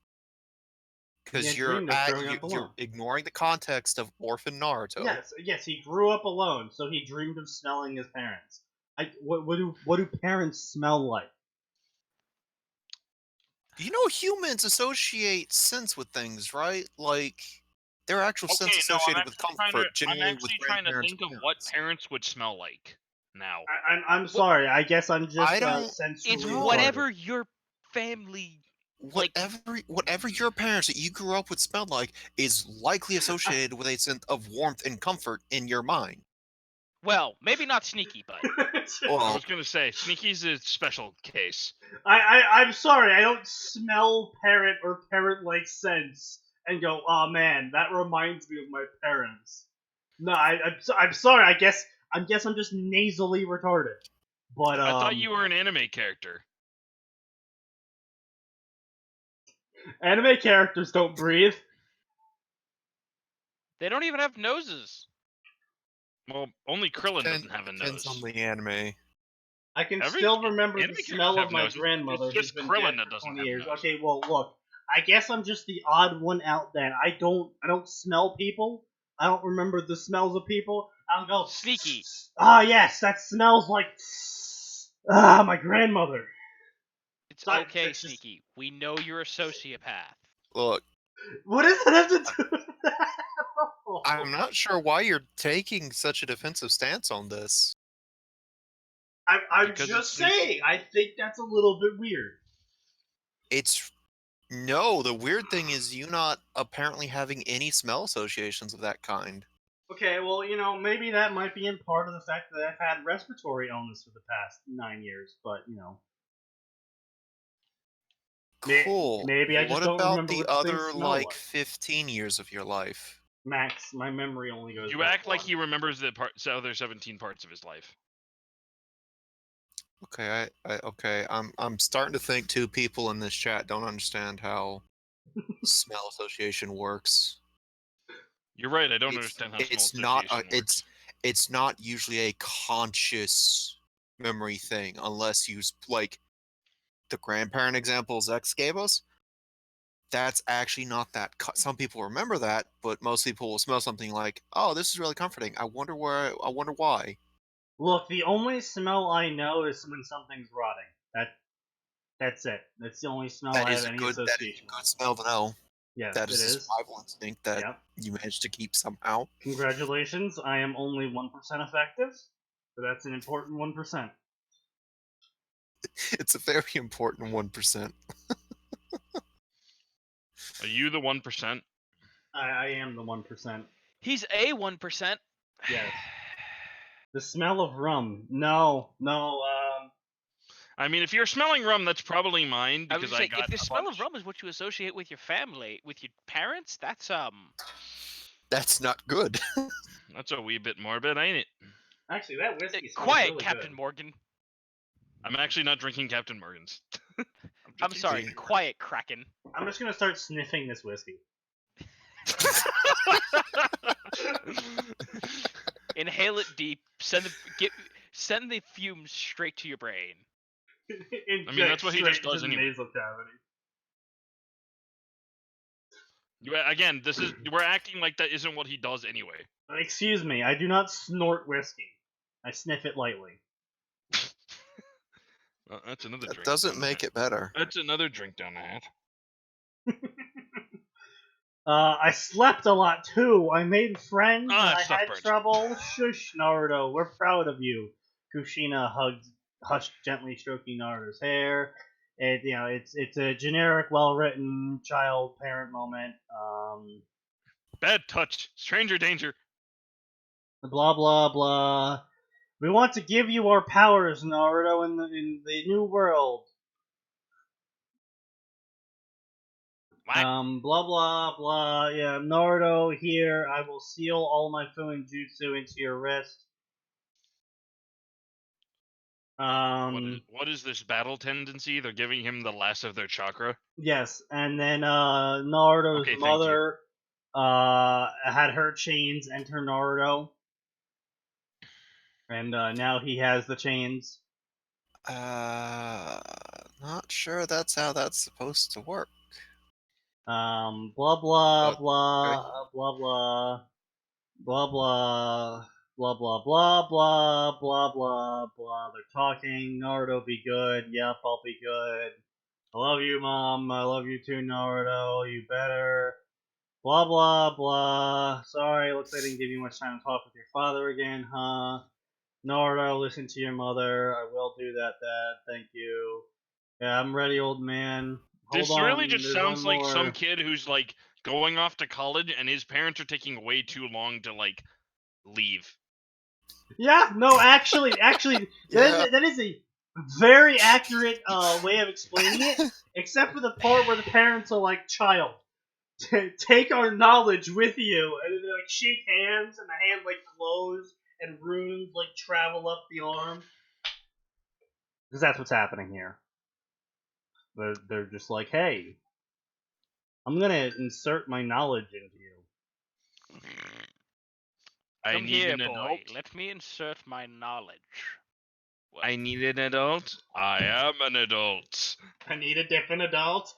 Because Yeah, you're dreamed of growing up alone. ignoring the context of Orphan Naruto. Yes, he grew up alone, so he dreamed of smelling his parents. What do parents smell like? You know, humans associate scents with things, right? Like, their actual scents associated with comfort, generally I'm with actually trying to grandparents think and of what parents. parents would smell like now. I'm sorry. I guess I'm just I don't- sensory It's retarded. whatever your family. Whatever your parents that you grew up with smelled like is likely associated with a sense of warmth and comfort in your mind. Well, maybe not Sneaky, but I Well, was gonna say, Sneaky's a special case. I'm sorry. I don't smell parent or parent-like scents and go, "Oh man, that reminds me of my parents." No, I'm sorry. I guess I'm just nasally retarded. But I thought you were an anime character. anime characters don't breathe. they don't even have noses. Well, only Krillin doesn't have a depends nose. on the anime. I can Every- still remember anime the characters smell have of my noses. grandmother. It's just who's been Krillin dead that for doesn't 20 have a years. nose. Okay, well look. I guess I'm just the odd one out then. I don't smell people. I don't remember the smells of people. I'll go Sneaky. Ah, yes, that smells like my grandmother. It's Sorry, okay, that's just- Sneaky. We know you're a sociopath. Look, What does that have to do with that? I'm not sure why you're taking such a defensive stance on this. I'm Because just it's sneaky. saying. I think that's a little bit weird. No, the weird thing is you not apparently having any smell associations of that kind. Okay, well, maybe that might be in part of the fact that I've had respiratory illness for the past 9 years, but, Cool. maybe I just what don't about remember the what things other, smell like. 15 years of your life? Max, my memory only goes. You back act like one. he remembers the other 17 parts of his life. Okay, okay. I'm starting to think two people in this chat don't understand how smell association works. You're right. I don't It's understand how small it's not association works. it's not usually a conscious memory thing unless you like the grandparent example Zex gave us. That's actually not that. Some people remember that, but most people will smell something like, "Oh, this is really comforting. I wonder where. I wonder why." Look, the only smell I know is when something's rotting. That's it. That's the only smell I have any That is association a good with. smell to know. Yes, That it is a is. survival instinct that Yep. you managed to keep somehow. Congratulations, I am only 1% effective, so that's an important 1%. It's a very important 1%. Are you the 1%? I am the 1%. He's a 1%. Yes. The smell of rum. No. I mean, if you're smelling rum, that's probably mine I was because just I saying, got if the a smell bunch. of rum is what you associate with your family, with your parents, that's That's not good. That's a wee bit morbid, ain't it? Actually, that whiskey smells quiet, really Captain good. Morgan. I'm actually not drinking Captain Morgan's. I'm sorry, drinking- quiet, Kraken. I'm just gonna start sniffing this whiskey. Inhale it deep. Send the fumes straight to your brain. I mean, that's what he just Straight does into the anyway. nasal cavity. Again, we're acting like that isn't what he does anyway. Excuse me, I do not snort whiskey. I sniff it lightly. That's another That drink. doesn't make it better. That's another drink down the hat. I slept a lot too. I made friends and I stuff had burns. trouble. Shush, Naruto. We're proud of you. Kushina hushed gently stroking Naruto's hair. It's a generic, well-written child-parent moment. Bad touch. Stranger danger. Blah blah blah. We want to give you our powers, Naruto, in the new world. What? Blah blah blah. Yeah, Naruto here. I will seal all my Fuin Jutsu into your wrist. What is this battle tendency? They're giving him the last of their chakra. Yes, and then Naruto's Okay, thank mother had her chains enter Naruto, and now he has the chains. Not sure that's how that's supposed to work. Blah blah But, blah okay. blah blah blah blah blah blah blah blah blah blah blah. They're talking. Naruto, be good. Yep, I'll be good. I love you, Mom. I love you too, Naruto. You better. Blah blah blah. Sorry, looks like I didn't give you much time to talk with your father again, huh? Naruto, listen to your mother. I will do that, Dad. Thank you. Yeah, I'm ready, old man. Hold This on, really just there's sounds one like some more. kid who's like going off to college and his parents are taking way too long to like leave. Yeah, no, actually, Yeah. that is a very accurate way of explaining it, except for the part where the parents are like, child, take our knowledge with you, and then they like shake hands, and the hand like close, and runes like travel up the arm. Because that's what's happening here. They're just like, hey, I'm gonna insert my knowledge into you. I Come need here, an boy. adult. Let me insert my knowledge. What? I need an adult. I am an adult. I need a different adult.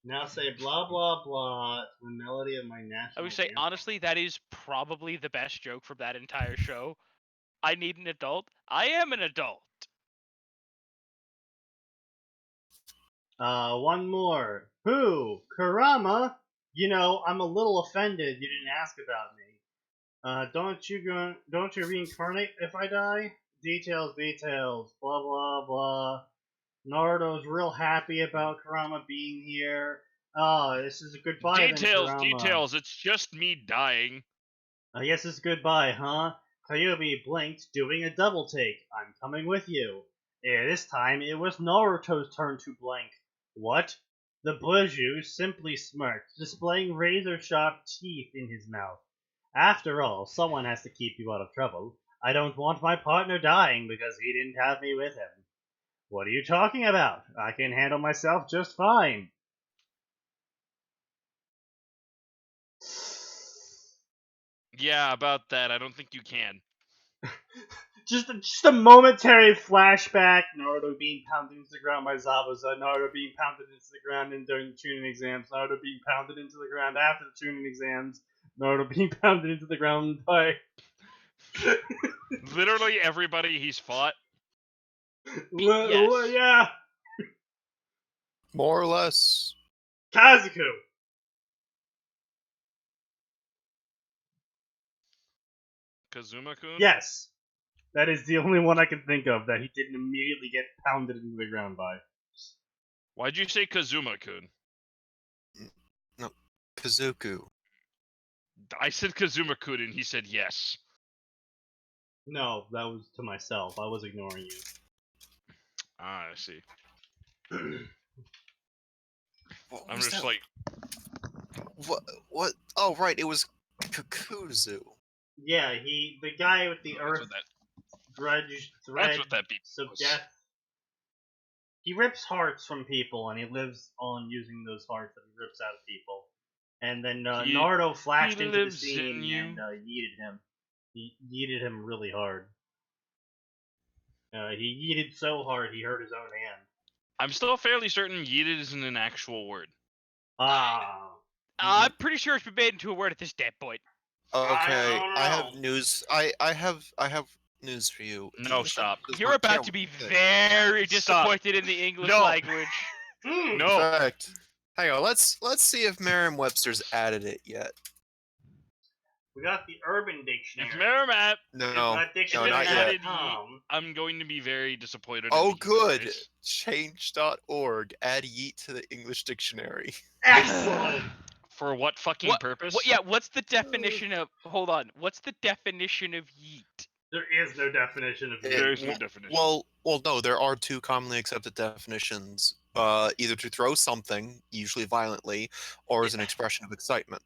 Now say blah blah blah to the melody of my national I would say, anthem. honestly, that is probably the best joke from that entire show. I need an adult. I am an adult. One more. Who? Kurama? You know, I'm a little offended you didn't ask about me. Don't you reincarnate if I die? Details. Blah blah blah. Naruto's real happy about Kurama being here. Oh, this is a goodbye then, Kurama. Details. It's just me dying. I guess it's goodbye, huh? Kyuubi blinked, doing a double take. I'm coming with you. Yeah, this time it was Naruto's turn to blink. What? The bourgeois simply smirked, displaying razor-sharp teeth in his mouth. After all, someone has to keep you out of trouble. I don't want my partner dying because he didn't have me with him. What are you talking about? I can handle myself just fine. Yeah, about that. I don't think you can. Just a momentary flashback. Naruto being pounded into the ground by Zabuza. Naruto being pounded into the ground during the tuning exams. Naruto being pounded into the ground after the tuning exams. Naruto being pounded into the ground by... Literally everybody he's fought. Yes. Yeah. More or less. Kazuku. Kazuma-kun? Yes. That is the only one I can think of that he didn't immediately get pounded into the ground by. Why'd you say Kazuma-kun? No, Kazuku. I said Kazuma-kun and he said yes. No, that was to myself. I was ignoring you. Ah, I see. What I'm was just that? like, What? Oh, right, it was Kakuzu. Yeah, the guy with the that's earth what that, thread what that beat of was. death. He rips hearts from people, and he lives on using those hearts that he rips out of people. And then Naruto flashed into the lives in scene you. and yeeted him. He yeeted him really hard. He yeeted so hard he hurt his own hand. I'm still fairly certain yeeted isn't an actual word. Ah. I'm pretty sure it's been made into a word at this damn point. Okay, don't I have know. news. I have news for you. No, English stop. language does You're not about care to what be you think. very Stop. disappointed in the English No. language. Mm. In No. fact, hang on. Let's see if Merriam-Webster's added it yet. We got the Urban Dictionary. If Merrimat No, Got if no, it not yet. added dictionary.com. I'm going to be very disappointed. Oh, in the human good. race. Change.org. Add yeet to the English dictionary. Excellent. For what fucking purpose? Yeah, what's the definition of... Hold on. What's the definition of yeet? There is no definition of There yeet. is no definition. Well, no. There are two commonly accepted definitions. Either to throw something, usually violently, or as an expression of excitement.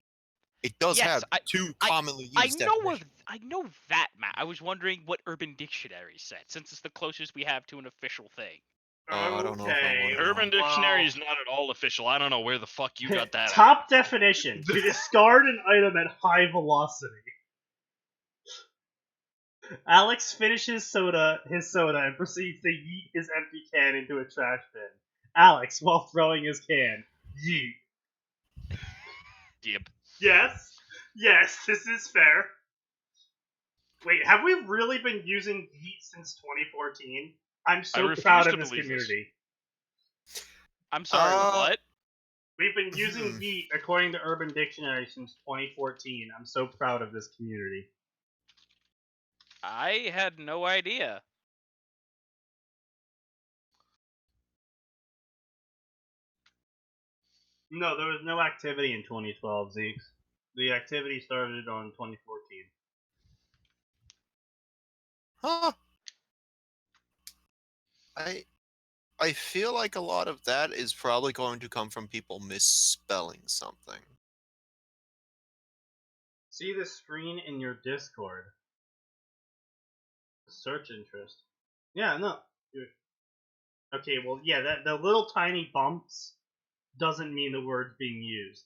It does Yes, have two commonly I used know definitions. I know that, Matt. I was wondering what Urban Dictionary said, since it's the closest we have to an official thing. I don't know if I Okay. wanna know. Urban Dictionary is not at all official. I don't know where the fuck you got that. Top definition: to discard an item at high velocity. Alex finishes his soda and proceeds to yeet his empty can into a trash bin. Alex, while throwing his can, yeet. Yep. Yes, this is fair. Wait, have we really been using yeet since 2014? I'm so refuse proud to of this believe this. community. I'm sorry, what? We've been using yeet according to Urban Dictionary since 2014. I'm so proud of this community. I had no idea. No, there was no activity in 2012, Zeke. The activity started on 2014. Huh? I feel like a lot of that is probably going to come from people misspelling something. See the screen in your Discord. Search interest. Yeah, no. Okay, well, yeah, that the little tiny bumps doesn't mean the word's being used.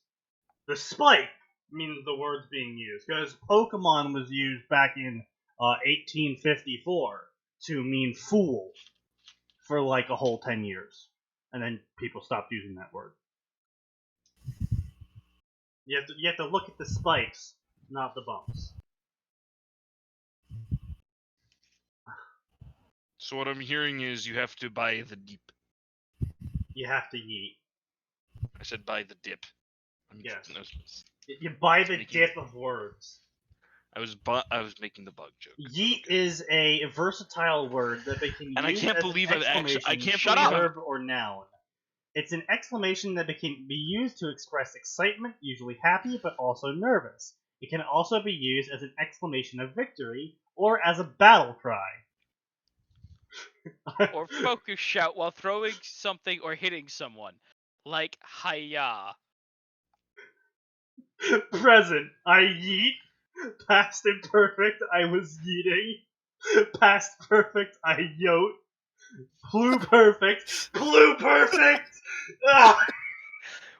The spike means the word's being used, because Pokemon was used back in 1854 to mean fool for like a whole 10 years. And then people stopped using that word. You have to look at the spikes, not the bumps. So what I'm hearing is you have to buy the deep. You have to yeet. I said buy the dip. Yes. I was, You buy the Making- dip of words. I was making the bug joke. Yeet is a versatile word that they can And I use can't as believe an I've actually- I exclamation, can't Shut believe up. verb, or noun. It's an exclamation that can be used to express excitement, usually happy, but also nervous. It can also be used as an exclamation of victory, or as a battle cry. Or focus shout while throwing something or hitting someone. Like hiya. Present, I yeet. Past imperfect, I was yeeting. Past perfect, I yote. Pluperfect. Ah,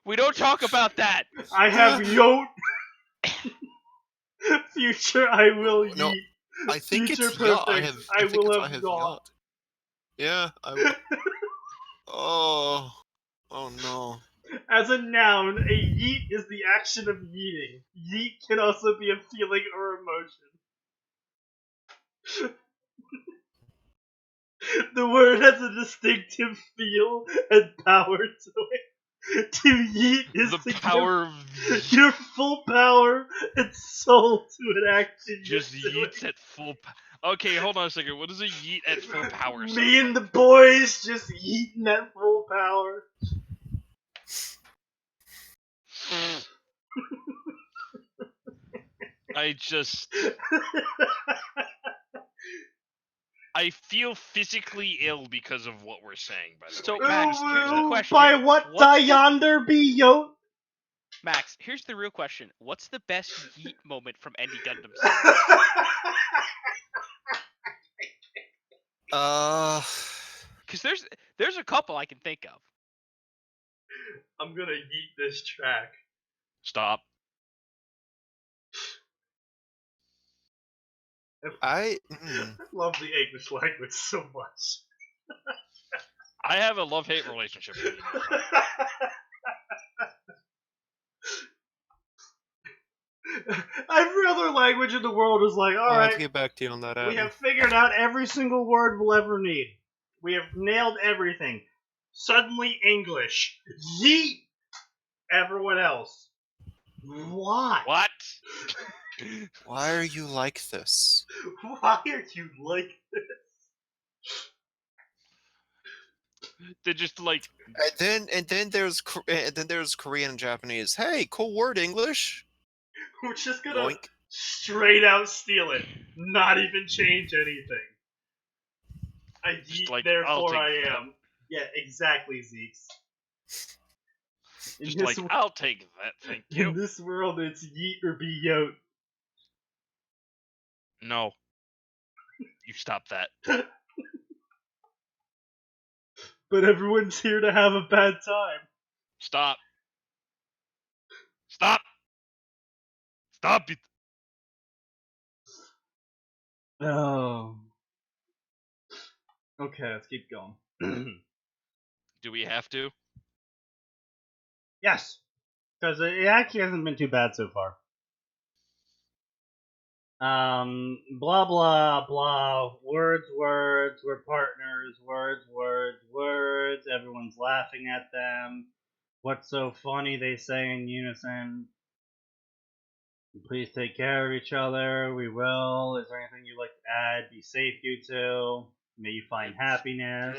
We don't talk about that. I have yote. Future, I will yeet. No, I think Future it's yacht. perfect, I think will it's have I have yacht. yacht. Yeah. Oh. Oh no. As a noun, a yeet is the action of yeeting. Yeet can also be a feeling or emotion. The word has a distinctive feel and power to it. To yeet is The to power of give your full power and soul to an action. just you're doing. yeets at full. Okay, hold on a second. What does a yeet at full power sound Me and the like? boys just yeeting at full power. I feel physically ill because of what we're saying. By the So, way, Max, Just here's the know that. question. By what What's die the- yonder be yote? Max, here's the real question. What's the best yeet moment from any Gundam series? Because there's a couple I can think of. I'm gonna yeet this track. Stop. I love the English language so much. I have a love-hate relationship with you. Every other language in the world is like, I'll have alright, to get back to you on that. we Adam. have figured out every single word we'll ever need. We have nailed everything. Suddenly English. Yeet! Everyone else. Why? What? Why are you like this? Why are you like this? They're just like, And then there's Korean and Japanese. Hey, cool word, English. We're just gonna Yoink. straight out steal it. Not even change anything. I Just yeet, like, therefore I'll I take that. am. Yeah, exactly, Zeeks. just like, I'll take that, thank in you. this world, it's yeet or be yote. No. You stop that. But everyone's here to have a bad time. Stop. Stop. Stop it. Oh. Okay, let's keep going. Do we have to? Yes, because it actually hasn't been too bad so far. Blah blah blah. Words, we're partners. Words. Everyone's laughing at them. What's so funny? They say in unison. Please take care of each other. We will. Is there anything you'd like to add? Be safe, you two. May you find happiness.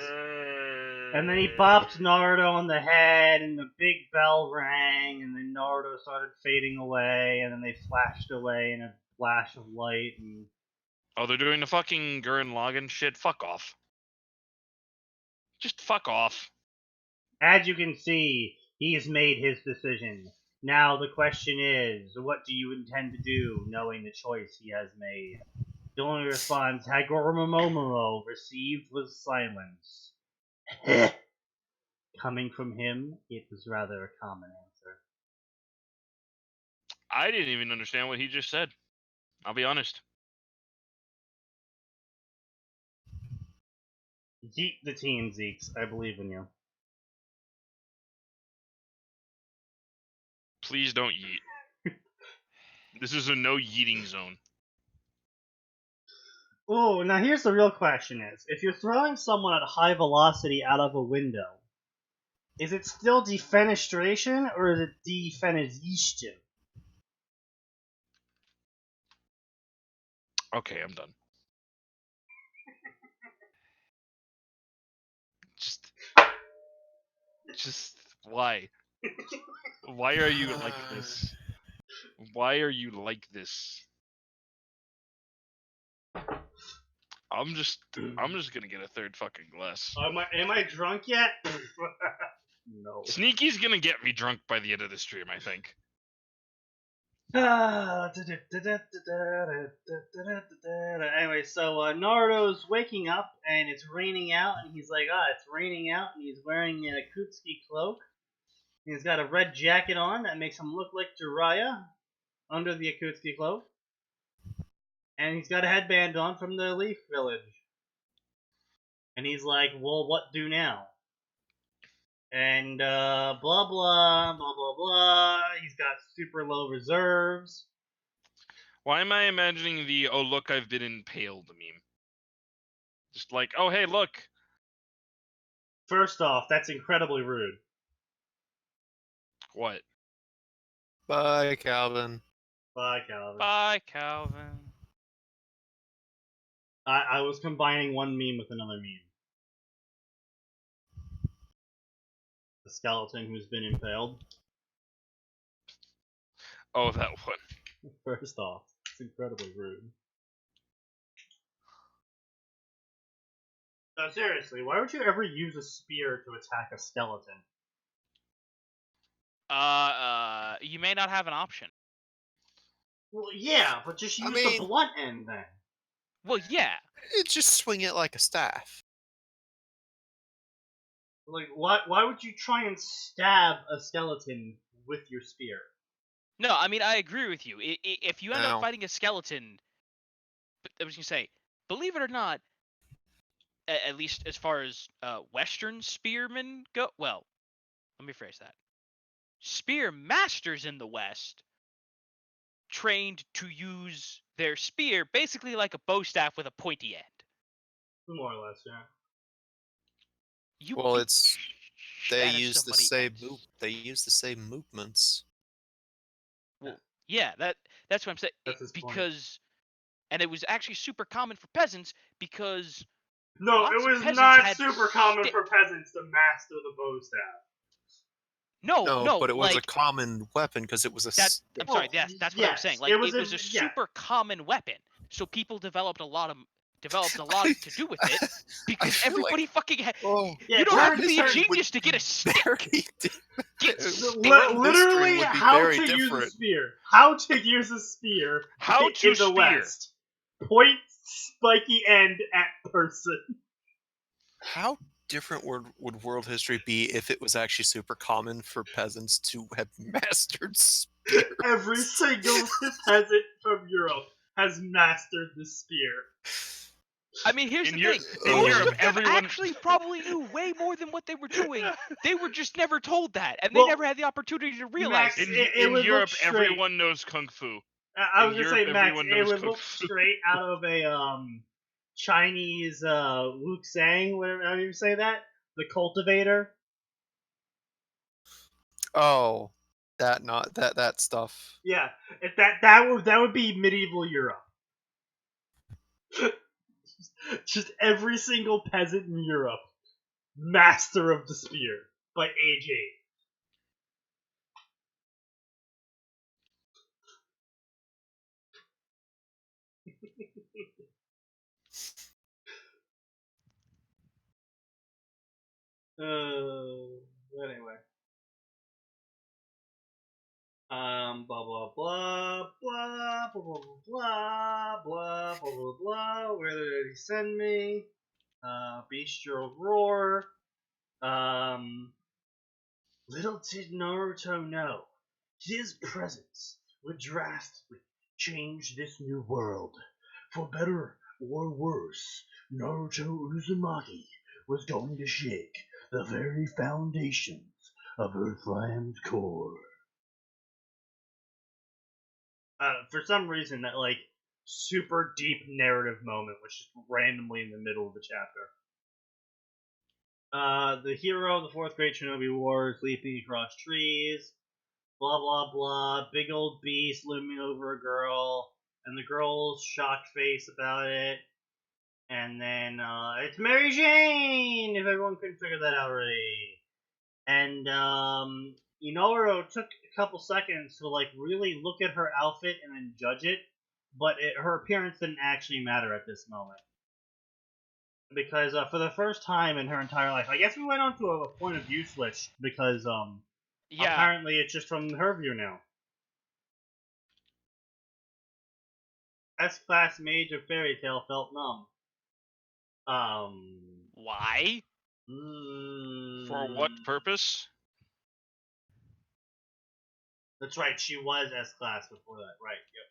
And then he bopped Naruto on the head, and the big bell rang, and then Naruto started fading away, and then they flashed away in a flash of light, and Oh, they're doing the fucking Gurren Lagann shit? Fuck off. Just fuck off. as you can see, he's made his decision. Now the question is, what do you intend to do, knowing the choice he has made? The only response Hagoro Momomo received was silence. Coming from him, it was rather a common answer. I didn't even understand what he just said. I'll be honest. Yeet the team, Zeeks. I believe in you. Please don't yeet. This is a no yeeting zone. Oh, now here's the real question is, if you're throwing someone at high velocity out of a window, is it still defenestration or is it defenestration? Okay, I'm done. Just why? Why are you like this? Why are you like this? I'm just gonna get a third fucking glass. Am I drunk yet? No. Sneaky's gonna get me drunk by the end of the stream, I think. Anyway, so Naruto's waking up and it's raining out, and he's like, it's raining out, and he's wearing an Akutsuki cloak. He's got a red jacket on that makes him look like Jiraiya under the Akutsuki cloak. And he's got a headband on from the Leaf Village. And he's like, well, what do now? And blah blah, blah blah blah. He's got super low reserves. Why am I imagining the "oh look, I've been impaled" meme? Just like, oh hey, look. First off, that's incredibly rude. What? Bye, Calvin. Bye, Calvin. Bye, Calvin. I was combining one meme with another meme. The skeleton who's been impaled. Oh, that one. First off, it's incredibly rude. No, seriously, why would you ever use a spear to attack a skeleton? You may not have an option. Well, yeah, but just use the blunt end then. Well, yeah. Just swing it like a staff. Like, why would you try and stab a skeleton with your spear? No, I mean, I agree with you. If you end Ow. up fighting a skeleton, I was gonna say, believe it or not, at least as far as Western spearmen go, well, let me phrase that. Spear masters in the West trained to use their spear basically like a bow staff with a pointy end. More or less, yeah. Well, beat it's shit they out of use the somebody same else. they use the same movements. Well, yeah, that's what I'm saying. That's his point. Because, and it was actually super common for peasants because No, lots it of was peasants not had super common stick. for peasants to master the bow staff. No, but it was like, a common weapon because it was a. I'm sorry, that's what I'm saying. Like, it was a super common weapon, so people developed a lot to do with it because everybody fucking had. Oh, Yeah, you don't have to turn- be a turn- genius to get a stick. Literally, Get stick. Literally, would be how very to use a different. spear. How to use a spear How to in the spear. West. Point spiky end at person. How different would world history be if it was actually super common for peasants to have mastered spears? Every single peasant from Europe has mastered the spear. I mean, here's In the Europe- thing. in Most Europe, of them everyone- actually probably knew way more than what they were doing. They were just never told that, and Well, they never had the opportunity to realize Max, it. it would Europe, look straight. everyone knows kung fu. I was in gonna say, Europe, Max, everyone it knows would kung look fu. straight out of a Chinese Wu Sang, whatever how you say that, the cultivator. Oh, that stuff. Yeah, if that would be medieval Europe. Just every single peasant in Europe, master of the spear by age 8. Anyway. Blah blah blah blah blah blah blah blah blah blah blah. Where did he send me? Bestial roar. Little did Naruto know his presence would drastically change this new world. For better or worse, Naruto Uzumaki was going to shake the very foundations of Earthland's core. For some reason, that like super deep narrative moment was just randomly in the middle of the chapter. The hero of the 4th Great Shinobi War is leaping across trees. Blah blah blah. Big old beast looming over a girl, and the girl's shocked face about it. And then it's Mary Jane. If everyone couldn't figure that out already. And Inouro took a couple seconds to like really look at her outfit and then judge it, but her appearance didn't actually matter at this moment. because for the first time in her entire life, I guess we went on to a point of view switch because Yeah. apparently it's just from her view now. S-class mage of fairy tale felt numb. Why? For what purpose? That's right, she was S-class before that, right, yep.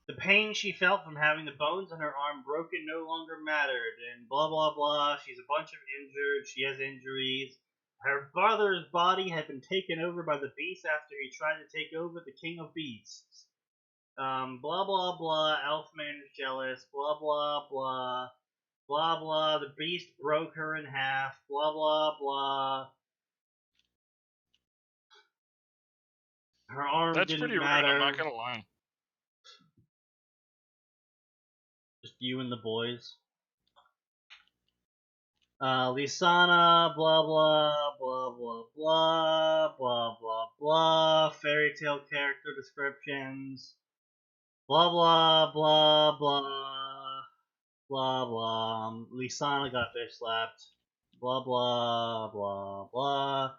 The pain she felt from having the bones in her arm broken no longer mattered, and blah blah blah, she's a bunch of injured, she has injuries. Her brother's body had been taken over by the beast after he tried to take over the king of beasts. Blah blah blah, Elfman is jealous, blah blah blah, blah blah, the beast broke her in half, blah blah blah. Her arm That's didn't pretty rude, matter. I'm not gonna lie. Just you and the boys. Lisana, blah blah blah blah blah blah blah blah. Fairy tale character descriptions. Blah blah blah blah blah blah. Lisana got bitch slapped. Blah blah blah blah.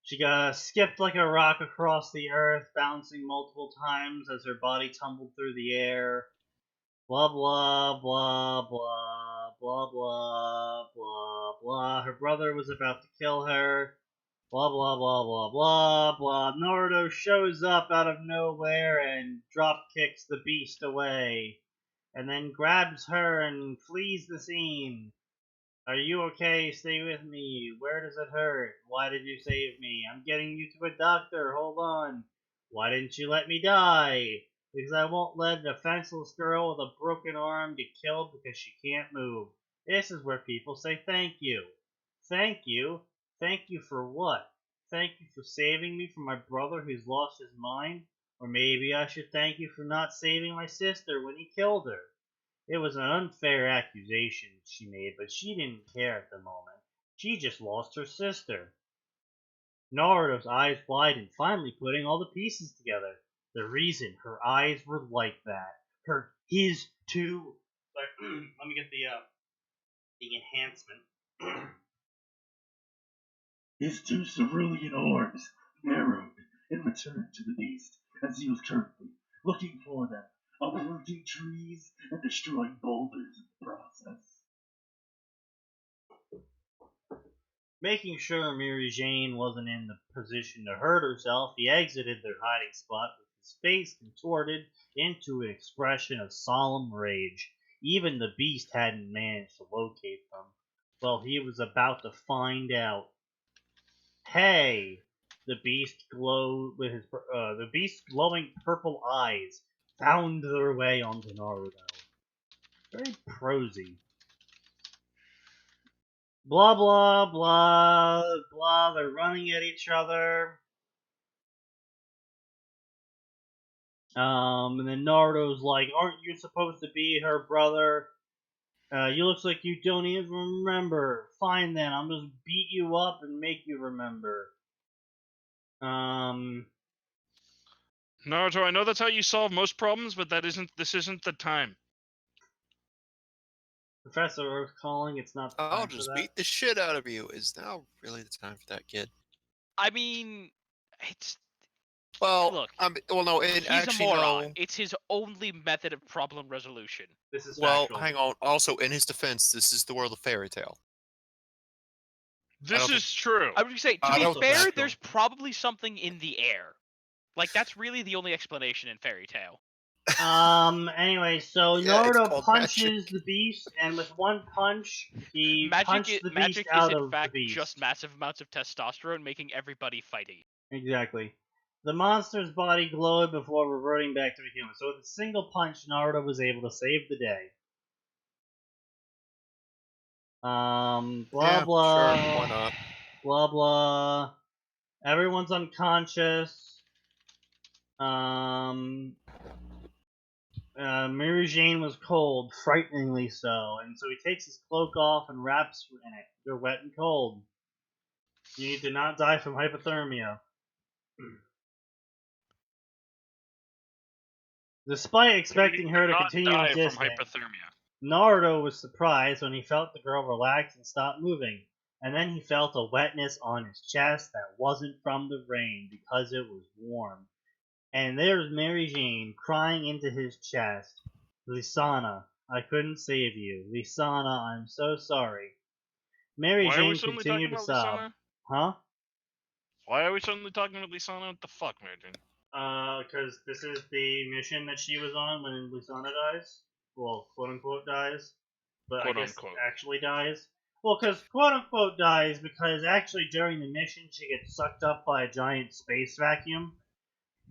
She got skipped like a rock across the earth, bouncing multiple times as her body tumbled through the air. Blah blah blah blah blah blah blah blah. Her brother was about to kill her. Blah blah blah blah blah blah. Naruto shows up out of nowhere and drop kicks the beast away, and then grabs her and flees the scene. Are you okay? Stay with me. Where does it hurt? Why did you save me? I'm getting you to a doctor. Hold on. Why didn't you let me die? Because I won't let a defenseless girl with a broken arm get killed because she can't move. This is where people say thank you. Thank you? Thank you for what? Thank you for saving me from my brother who's lost his mind? Or maybe I should thank you for not saving my sister when he killed her. It was an unfair accusation she made, but she didn't care at the moment. She just lost her sister. Naruto's eyes widened, finally putting all the pieces together. The reason her eyes were like that. His two. Sorry, let me get the enhancement. His two cerulean orbs narrowed and returned to the beast as he was currently looking for them, uprooting trees and destroying boulders in the process. Making sure Mary Jane wasn't in the position to hurt herself, he exited their hiding spot with his face contorted into an expression of solemn rage. Even the beast hadn't managed to locate them. Well, he was about to find out. Hey! The beast's glowing purple eyes found their way onto Naruto. Very prosy. Blah blah blah blah. They're running at each other. And then Naruto's like, "Aren't you supposed to be her brother? You looks like you don't even remember. Fine then, I'm just beat you up and make you remember." Naruto, I know that's how you solve most problems, but this isn't the time. Professor Earth calling. It's not the I'll time for just that. beat the shit out of you. Is now really the time for that, kid? I mean, it's Well, look. well, no, it He's actually a moron. no. It's his only method of problem resolution. This is Well, factual. hang on. Also, in his defense, this is the world of fairy tale. This is true. I would say, to I be don't fair, think- there's probably something in the air. Like, that's really the only explanation in Fairy Tale. Anyway, so Yeah, it's Naruto called punches magic. the beast, and with one punch, he punched the beast Magic out is, in of fact, the beast. just massive amounts of testosterone making everybody fighty. Exactly. The monster's body glowed before reverting back to a human. So with a single punch, Naruto was able to save the day. Blah Yeah, blah. sure, why not? Blah blah. Everyone's unconscious. Mary Jane was cold, frighteningly so, and so he takes his cloak off and wraps in it. They're wet and cold. You need to not die from hypothermia. Despite expecting her to Not continue die from existing, hypothermia. Naruto was surprised when he felt the girl relax and stop moving, and then he felt a wetness on his chest that wasn't from the rain because it was warm. And there's Mary Jane crying into his chest. Lisana, I couldn't save you. Lisana, I'm so sorry. Mary Why are we Jane suddenly continued talking to about sob. Lisana? Huh? Why are we suddenly talking about Lisana? What the fuck, Martin? Because this is the mission that she was on when Lisana dies. Well, quote unquote dies. But Quote I guess unquote. actually dies. Well, because quote unquote dies because actually during the mission she gets sucked up by a giant space vacuum.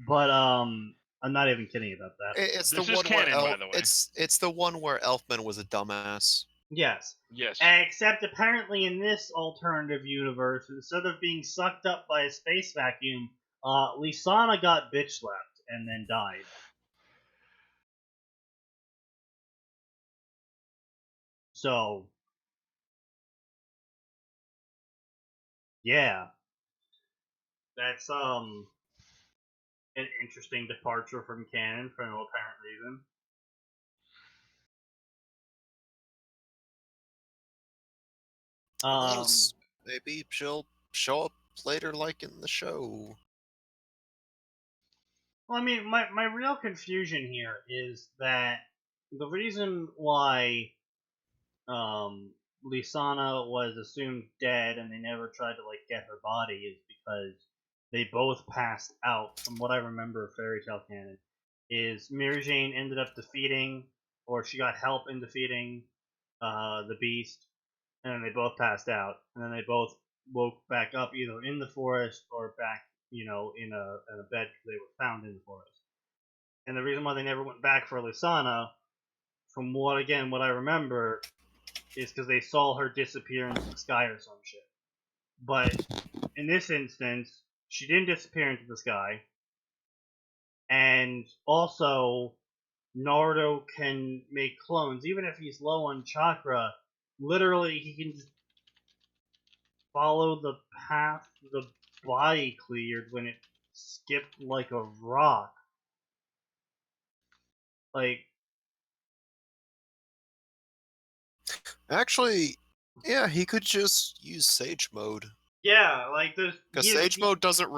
But I'm not even kidding about that. It's This the is one where canon, by the way. it's the one where Elfman was a dumbass. Yes. Yes. Except apparently in this alternative universe, instead of being sucked up by a space vacuum, Lisana got bitch slapped and then died. So, yeah. That's an interesting departure from canon for no apparent reason. Well, maybe she'll show up later, like in the show. Well, I mean, my real confusion here is that the reason why Lisana was assumed dead and they never tried to like get her body is because they both passed out. From what I remember of fairy tale canon, is Mary Jane ended up defeating, or she got help in defeating, the Beast, and then they both passed out, and then they both woke back up either in the forest or back, in a bed because they were found in the forest. And the reason why they never went back for Lisana, from what I remember, is because they saw her disappear into the sky or some shit. But in this instance, she didn't disappear into the sky, and also Naruto can make clones. Even if he's low on chakra, literally he can just follow the path the body cleared when it skipped like a rock. Like, Actually, yeah, he could just use Sage Mode. yeah, like Because Sage Mode doesn't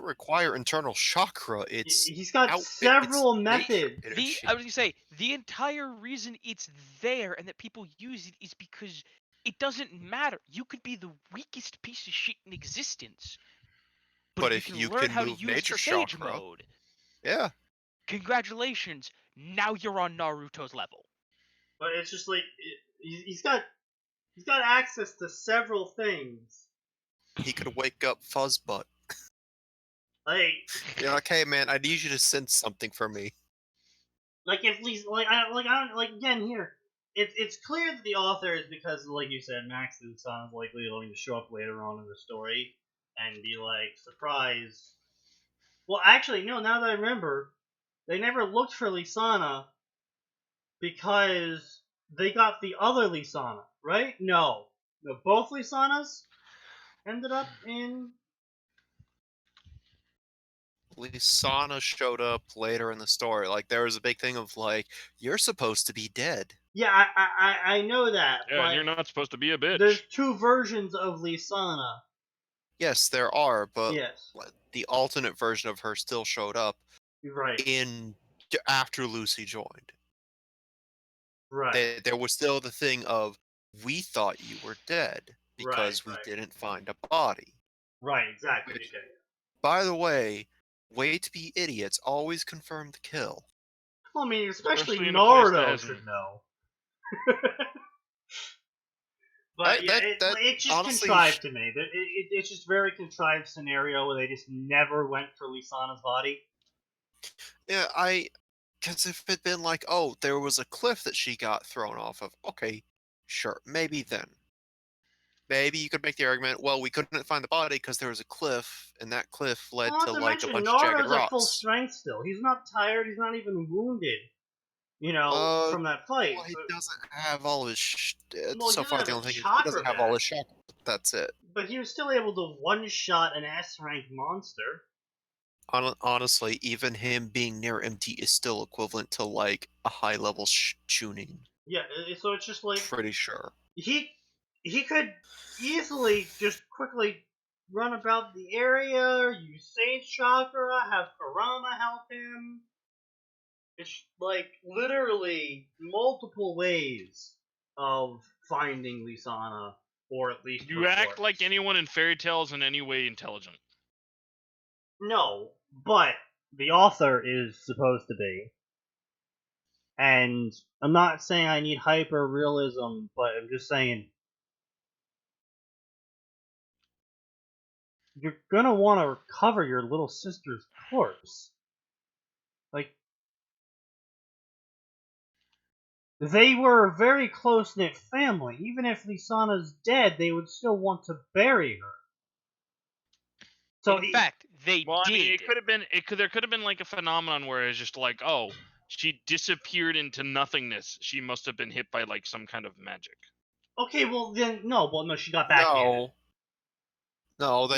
require internal chakra. He's got it's several nature methods. energy. I was gonna say the entire reason it's there and that people use it is because it doesn't matter. You could be the weakest piece of shit in existence, but if you can learn how to move use the nature Sage chakra, mode, yeah. congratulations! Now you're on Naruto's level. But it's just like he's got access to several things. He could wake up Fuzzbutt. Like, You're like, hey man, I need you to send something for me. like if Lisa, I don't like again here. It's clear that the author is because, like you said, Max is likely going to show up later on in the story and be like, surprise. Well, actually, no. Now that I remember, they never looked for Lisana because they got the other Lisana, right? No, both Lisanas ended up in. Lisana showed up later in the story. Like there was a big thing of like, you're supposed to be dead. Yeah, I know that, Yeah, but and you're not supposed to be a bitch. there's two versions of Lisana. Yes, there are, but Yes, the alternate version of her still showed up right, after Lucy joined. right, There was still the thing of, we thought you were dead because we didn't find a body. right, exactly. Which, Okay. by the way, way to be idiots, always confirm the kill. Well, I mean, especially Especially in a place that Naruto hasn't- should know. But yeah, it's just honestly contrived to me. It's just very contrived scenario where they just never went for Lisana's body. Yeah, because if it'd been like, oh, there was a cliff that she got thrown off of, okay, sure, maybe then. Maybe you could make the argument, well, we couldn't find the body because there was a cliff, and that cliff led Not to to like a mention, bunch of jagged Naruto's at full rocks. strength still. He's not tired. He's not even wounded. From that fight. Well, he doesn't have all his. Well, So he far, doesn't the have only thing is he chakra doesn't have back. all his chakra. That's it. But he was still able to one-shot an S-rank monster. Honestly, even him being near empty is still equivalent to like a high level tuning. Yeah, so it's just like Pretty sure. he could easily just quickly run about the area, use Sage Chakra, have Karama help him. It's like literally multiple ways of finding Lisana, or at least You act like anyone in fairy tales in any way intelligent. No, but the author is supposed to be. And I'm not saying I need hyper realism, but I'm just saying you're gonna want to recover your little sister's corpse. Like, they were a very close knit family. Even if Lisana's dead, they would still want to bury her. So in fact, they Well, I did. mean, it could have been. There could have been like a phenomenon where it's just like, oh, she disappeared into nothingness. She must have been hit by like some kind of magic. okay, well then no, she got backhanded. No,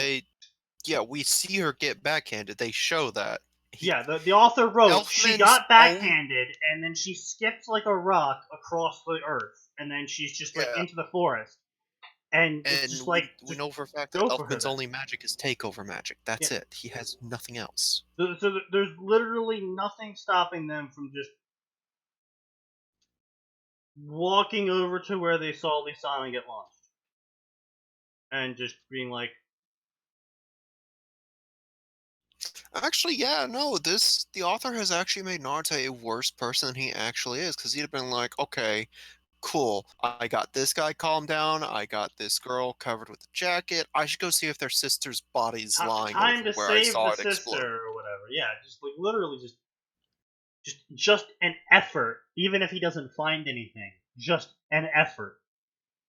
yeah, we see her get backhanded. They show that. Yeah, the author wrote she Elfman's got backhanded, and then she skipped like a rock across the earth, and then she's just like Yeah. into the forest, and it's And just like we know for a fact that go for her Elfman's then. only magic is takeover magic. That's it. He has nothing else. So there's literally nothing stopping them from just walking over to where they saw Lisana get launched, and just being like, Actually, yeah, no, the author has actually made Naruto a worse person than he actually is, because he'd have been like, okay, cool, I got this guy calmed down, I got this girl covered with a jacket, I should go see if their sister's body's lying time over to where I save saw the it explode. sister or whatever. Yeah, just like literally just an effort, even if he doesn't find anything, just an effort.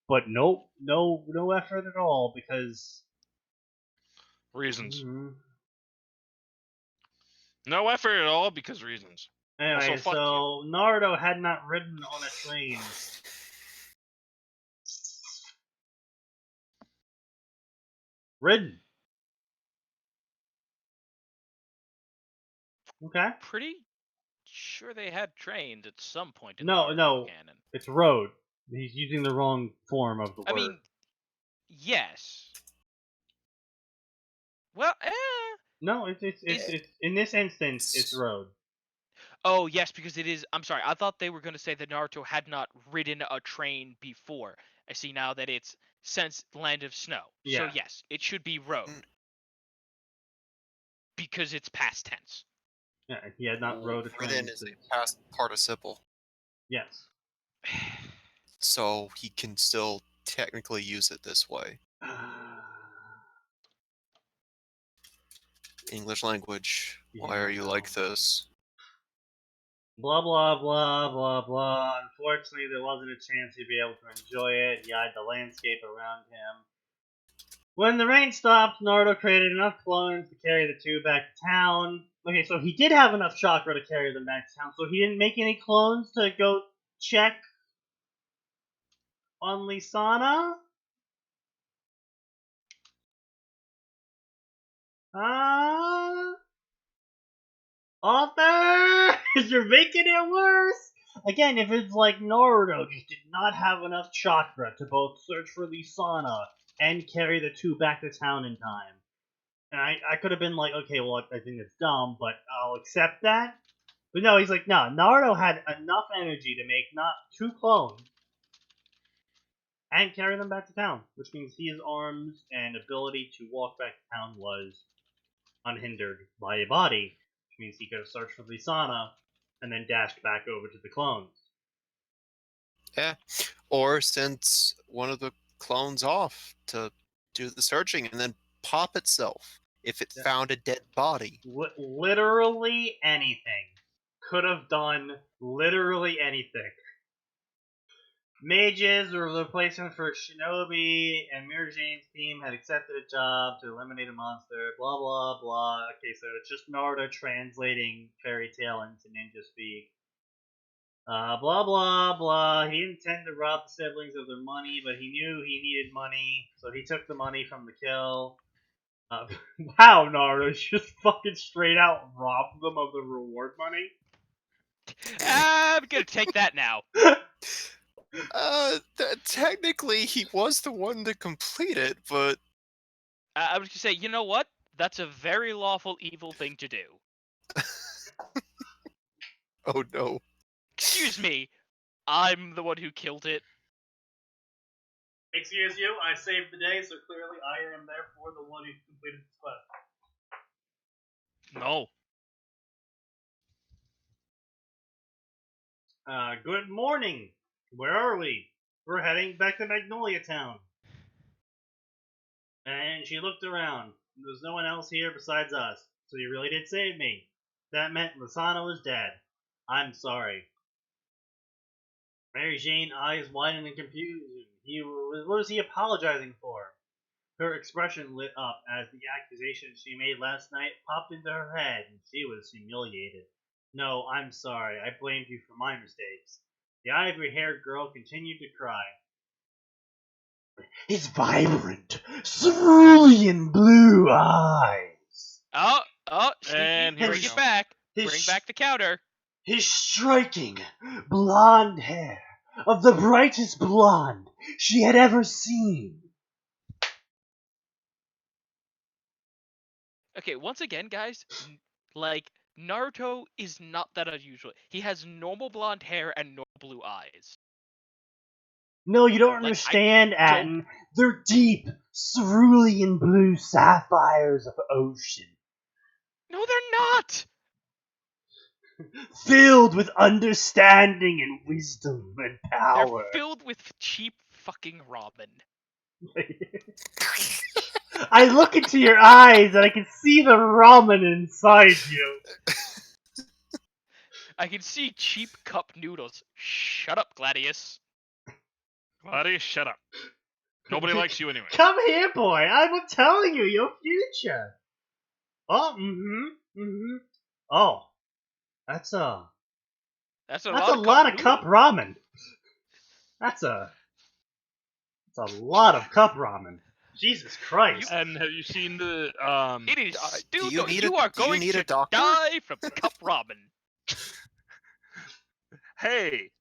But nope, no effort at all because Reasons. Mhm. No effort at all because reasons. Anyway, Also, fuck so Naruto had not ridden on a train. Ridden. Okay. Pretty sure they had trains at some point in No, the no, Naruto canon. it's road. He's using the wrong form of the word. I mean, yes. Well, No, it's in this instance, it's It's- road. Oh, yes, because it is. I'm sorry. I thought they were going to say that Naruto had not ridden a train before. I see now that it's since Land of Snow. So, Yeah. yes, it should be road. Because it's past tense. Yeah, he had not rode a train Ridden is since. a past participle, Yes. so he can still technically use it this way. English language, why are you like this? Blah blah blah blah blah. Unfortunately, there wasn't a chance he'd be able to enjoy it. He eyed the landscape around him. When the rain stopped, Naruto created enough clones to carry the two back to town. Okay, so he did have enough chakra to carry them back to town, so he didn't make any clones to go check on Lisana? Author! You're making it worse! Again, if it's like Naruto just did not have enough chakra to both search for Lisana and carry the two back to town in time. And I could have been like, okay, well, I think it's dumb, but I'll accept that. But no, he's like, no, Naruto had enough energy to make not two clones and carry them back to town, which means his arms and ability to walk back to town was unhindered by a body, which means he could have searched for Lisana and then dashed back over to the clones. Yeah. Or sent one of the clones off to do the searching and then pop itself if it found a dead body. Literally anything. Could have done literally anything. Mages were the replacement for Shinobi, and Mirajane's team had accepted a job to eliminate a monster, blah blah blah. Okay, so it's just Naruto translating fairy tale into ninja speak. Blah blah blah. He didn't intend to rob the siblings of their money, but he knew he needed money, so he took the money from the kill. Wow, Naruto, just fucking straight out robbed them of the reward money. I'm gonna take that now. Technically, he was the one to complete it, but I was gonna say, you know what? That's a very lawful evil thing to do. oh no. Excuse me, I'm the one who killed it. Excuse you, I saved the day, so clearly I am therefore the one who completed this quest. No. Good morning. Where are we? We're heading back to Magnolia Town. And she looked around. There's no one else here besides us. So you really did save me. That meant Lasana was dead. I'm sorry. Mary Jane, eyes widened in confusion. What was he apologizing for? Her expression lit up as the accusation she made last night popped into her head, and she was humiliated. No, I'm sorry. I blamed you for my mistakes. The ivory-haired girl continued to cry. His vibrant, cerulean blue eyes. Oh, Sneaky, And here we bring go. it back. His Bring back the counter. His striking blonde hair of the brightest blonde she had ever seen. Okay, once again, guys, like, Naruto is not that unusual. He has normal blonde hair and normal blue eyes. No, you don't Like, understand, Atin. They're deep, cerulean blue sapphires of ocean, No, they're not! filled with understanding and wisdom and power. They're filled with cheap fucking ramen. I look into your eyes and I can see the ramen inside you. I can see cheap cup noodles. Shut up, Gladius. Gladius, shut up. Nobody likes you anyway. Come here, boy. I'm telling you, your future. Oh, Oh, that's a That's a lot lot of cup ramen. That's a lot of cup ramen. Jesus Christ. And have you seen the It is do you stupid. need You a- are do you going need to a doctor? die from cup ramen. Hey!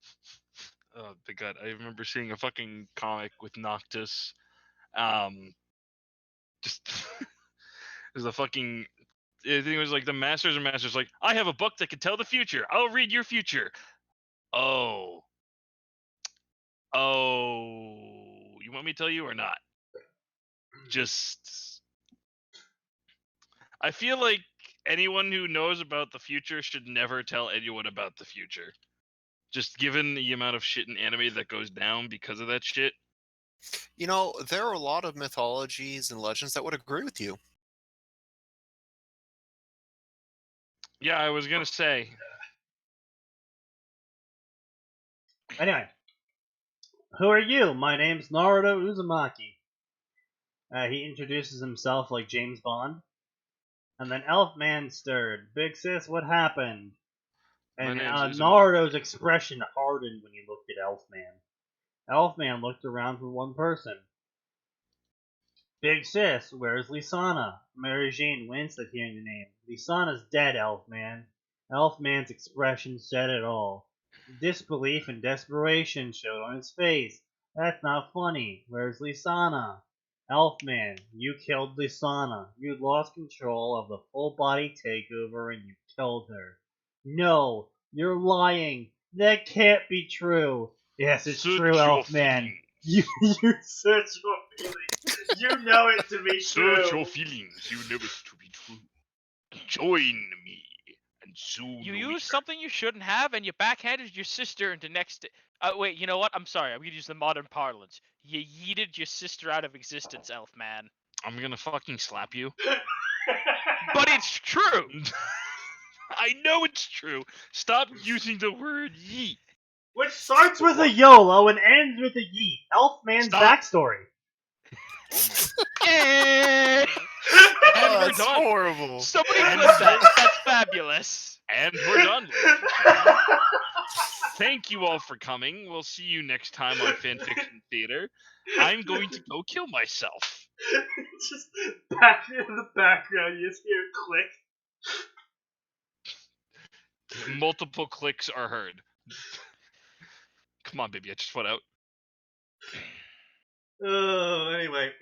Oh my god, I remember seeing a fucking comic with Noctis. Just there's a fucking I think it was like the Masters or Masters like, I have a book that can tell the future. I'll read your future. Oh. You want me to tell you or not? Just I feel like anyone who knows about the future should never tell anyone about the future. Just given the amount of shit in anime that goes down because of that shit. You know, there are a lot of mythologies and legends that would agree with you. Yeah, I was gonna say. Anyway, who are you? My name's Naruto Uzumaki. He introduces himself like James Bond. And then Elfman stirred. Big sis, what happened? My And name's Uzumaki. Naruto's expression hardened when he looked at Elfman. Elfman looked around for one person. Big sis, where's Lisana? Mary Jane winced at hearing the name. Lisana's dead, Elfman. Elfman's expression said it all. Disbelief and desperation showed on his face. That's not funny. Where's Lisana? Elfman, you killed Lisana. You lost control of the full body takeover and you killed her. No, you're lying. That can't be true. Yes, it's Search true, your Elfman. feelings. You search your feelings. You know it to be true. Search your feelings. You know it to be true. Join me, and soon You we used something you shouldn't have, and you backhanded your sister into next. Wait, you know what? I'm sorry. I'm gonna use the modern parlance. You yeeted your sister out of existence, Elfman. I'm gonna fucking slap you. But it's true. I know it's true. Stop using the word yeet. Which starts with a YOLO and ends with a yeet. Elfman's Stop. backstory. And Oh, we're that's done. horrible. Somebody clip that. That's fabulous. And we're done, ladies and gentlemen. Thank you all for coming. We'll see you next time on Fanfiction Theater. I'm going to go kill myself. Just back in the background, you just hear a click. Multiple clicks are heard. Come on, baby, I just went out. Oh, anyway.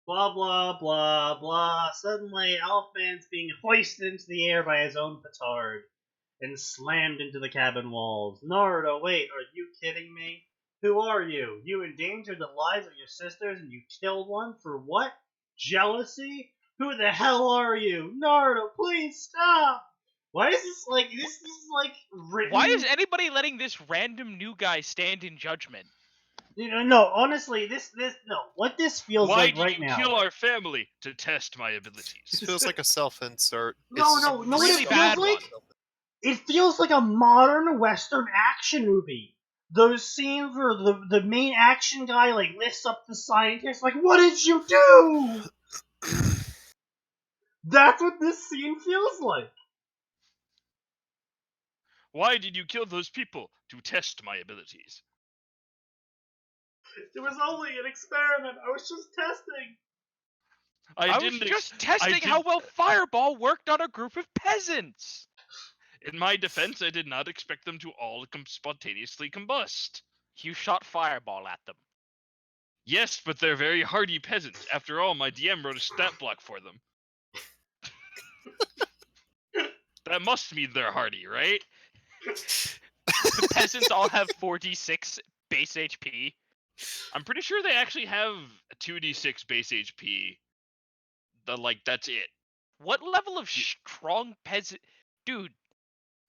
Blah, blah, blah, blah. Suddenly, Elfman's being hoisted into the air by his own petard and slammed into the cabin walls. Naruto, wait, are you kidding me? Who are you? You endangered the lives of your sisters and you killed one? For what? Jealousy? Who the hell are you? Naruto, please stop! Why is this like, this is like written... Why is anybody letting this random new guy stand in judgment? No, honestly, what this feels Why like did right you now... kill our family? To test my It abilities. feels like a self-insert. No, what really it bad feels like? one. It feels like a modern Western action movie. Those scenes where the main action guy like lifts up the scientist, like, what did you do? That's what this scene feels like. Why did you kill those people? To test my abilities. It was only an experiment. I was just testing. I was just testing how well Fireball worked on a group of peasants. In my defense, I did not expect them to all spontaneously combust. You shot Fireball at them. Yes, but they're very hardy peasants. After all, my DM wrote a stat block for them. That must mean they're hardy, right? The peasants all have 4d6 base HP. I'm pretty sure they actually have 2d6 base HP. That's it. What level of strong peasant... Dude,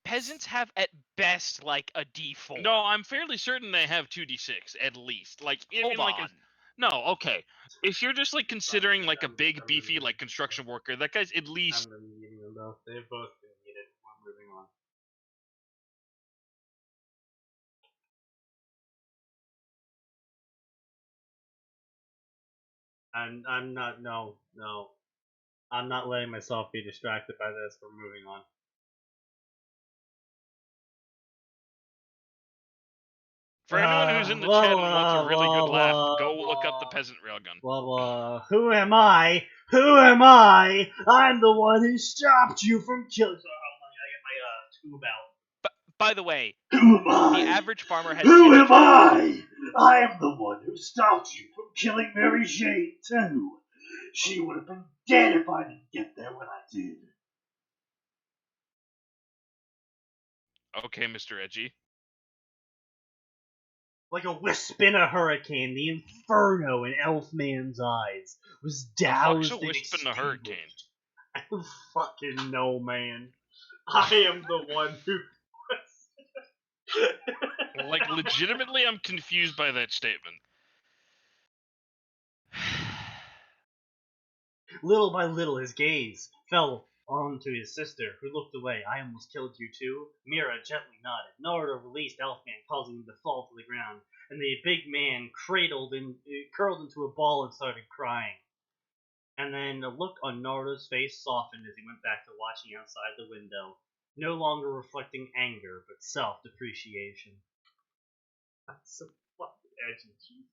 peasants have at best like a d4. No, I'm fairly certain they have 2d6 at least. Hold on. No, okay. If you're just considering a big beefy construction worker, that guy's at least. I'm muting them though. They've both been muted. I'm moving on. I'm not. No. I'm not letting myself be distracted by this. We're moving on. For anyone who's in the Blah, chat and wants a really blah, good laugh, blah, go blah. look up the peasant railgun. Blah blah. Who am I? Who am I? I'm the one who stopped you from killing. So, I get my tube out. By the way, Who am I? the average farmer has Who 10 am I? I am the one who stopped you from killing Mary Jane, too. She would have been dead if I didn't get there when I did. Okay, Mr. Edgy. Like a wisp in a hurricane, the inferno in Elfman's eyes was doused The fuck's a wisp in a hurricane? I don't fucking know, man. I am the one who... Legitimately, I'm confused by that statement. Little by little, his gaze fell onto his sister, who looked away. I almost killed you too? Mira gently nodded. Naruto released Elfman, causing him to fall to the ground, and the big man curled into a ball and started crying. And then the look on Naruto's face softened as he went back to watching outside the window, no longer reflecting anger, but self-depreciation. That's so fucking edgy.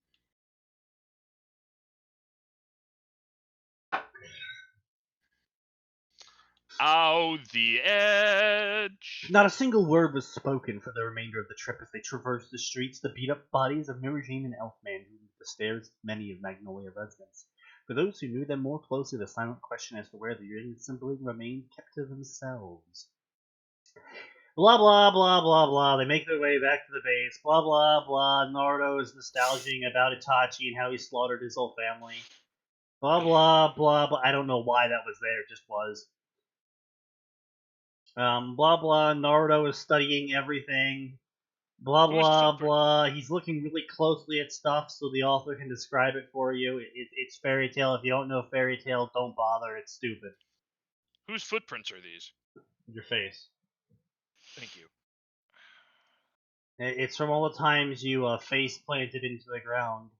Ow, the edge. Not a single word was spoken for the remainder of the trip as they traversed the streets. The beat-up bodies of Mary Jane and Elfman moved the stairs of many of Magnolia residents. For those who knew them more closely, the silent question as to where the young sibling remained kept to themselves. Blah blah blah blah blah. They make their way back to the base. Blah blah blah. Naruto is nostalgizing about Itachi and how he slaughtered his whole family. Blah blah blah blah. I don't know why that was there. It just was. Blah blah. Naruto is studying everything. Blah blah blah. He's looking really closely at stuff so the author can describe it for you. It's fairy tale. If you don't know fairy tale, don't bother. It's stupid. Whose footprints are these? Your face. Thank you. It's from all the times you face planted into the ground.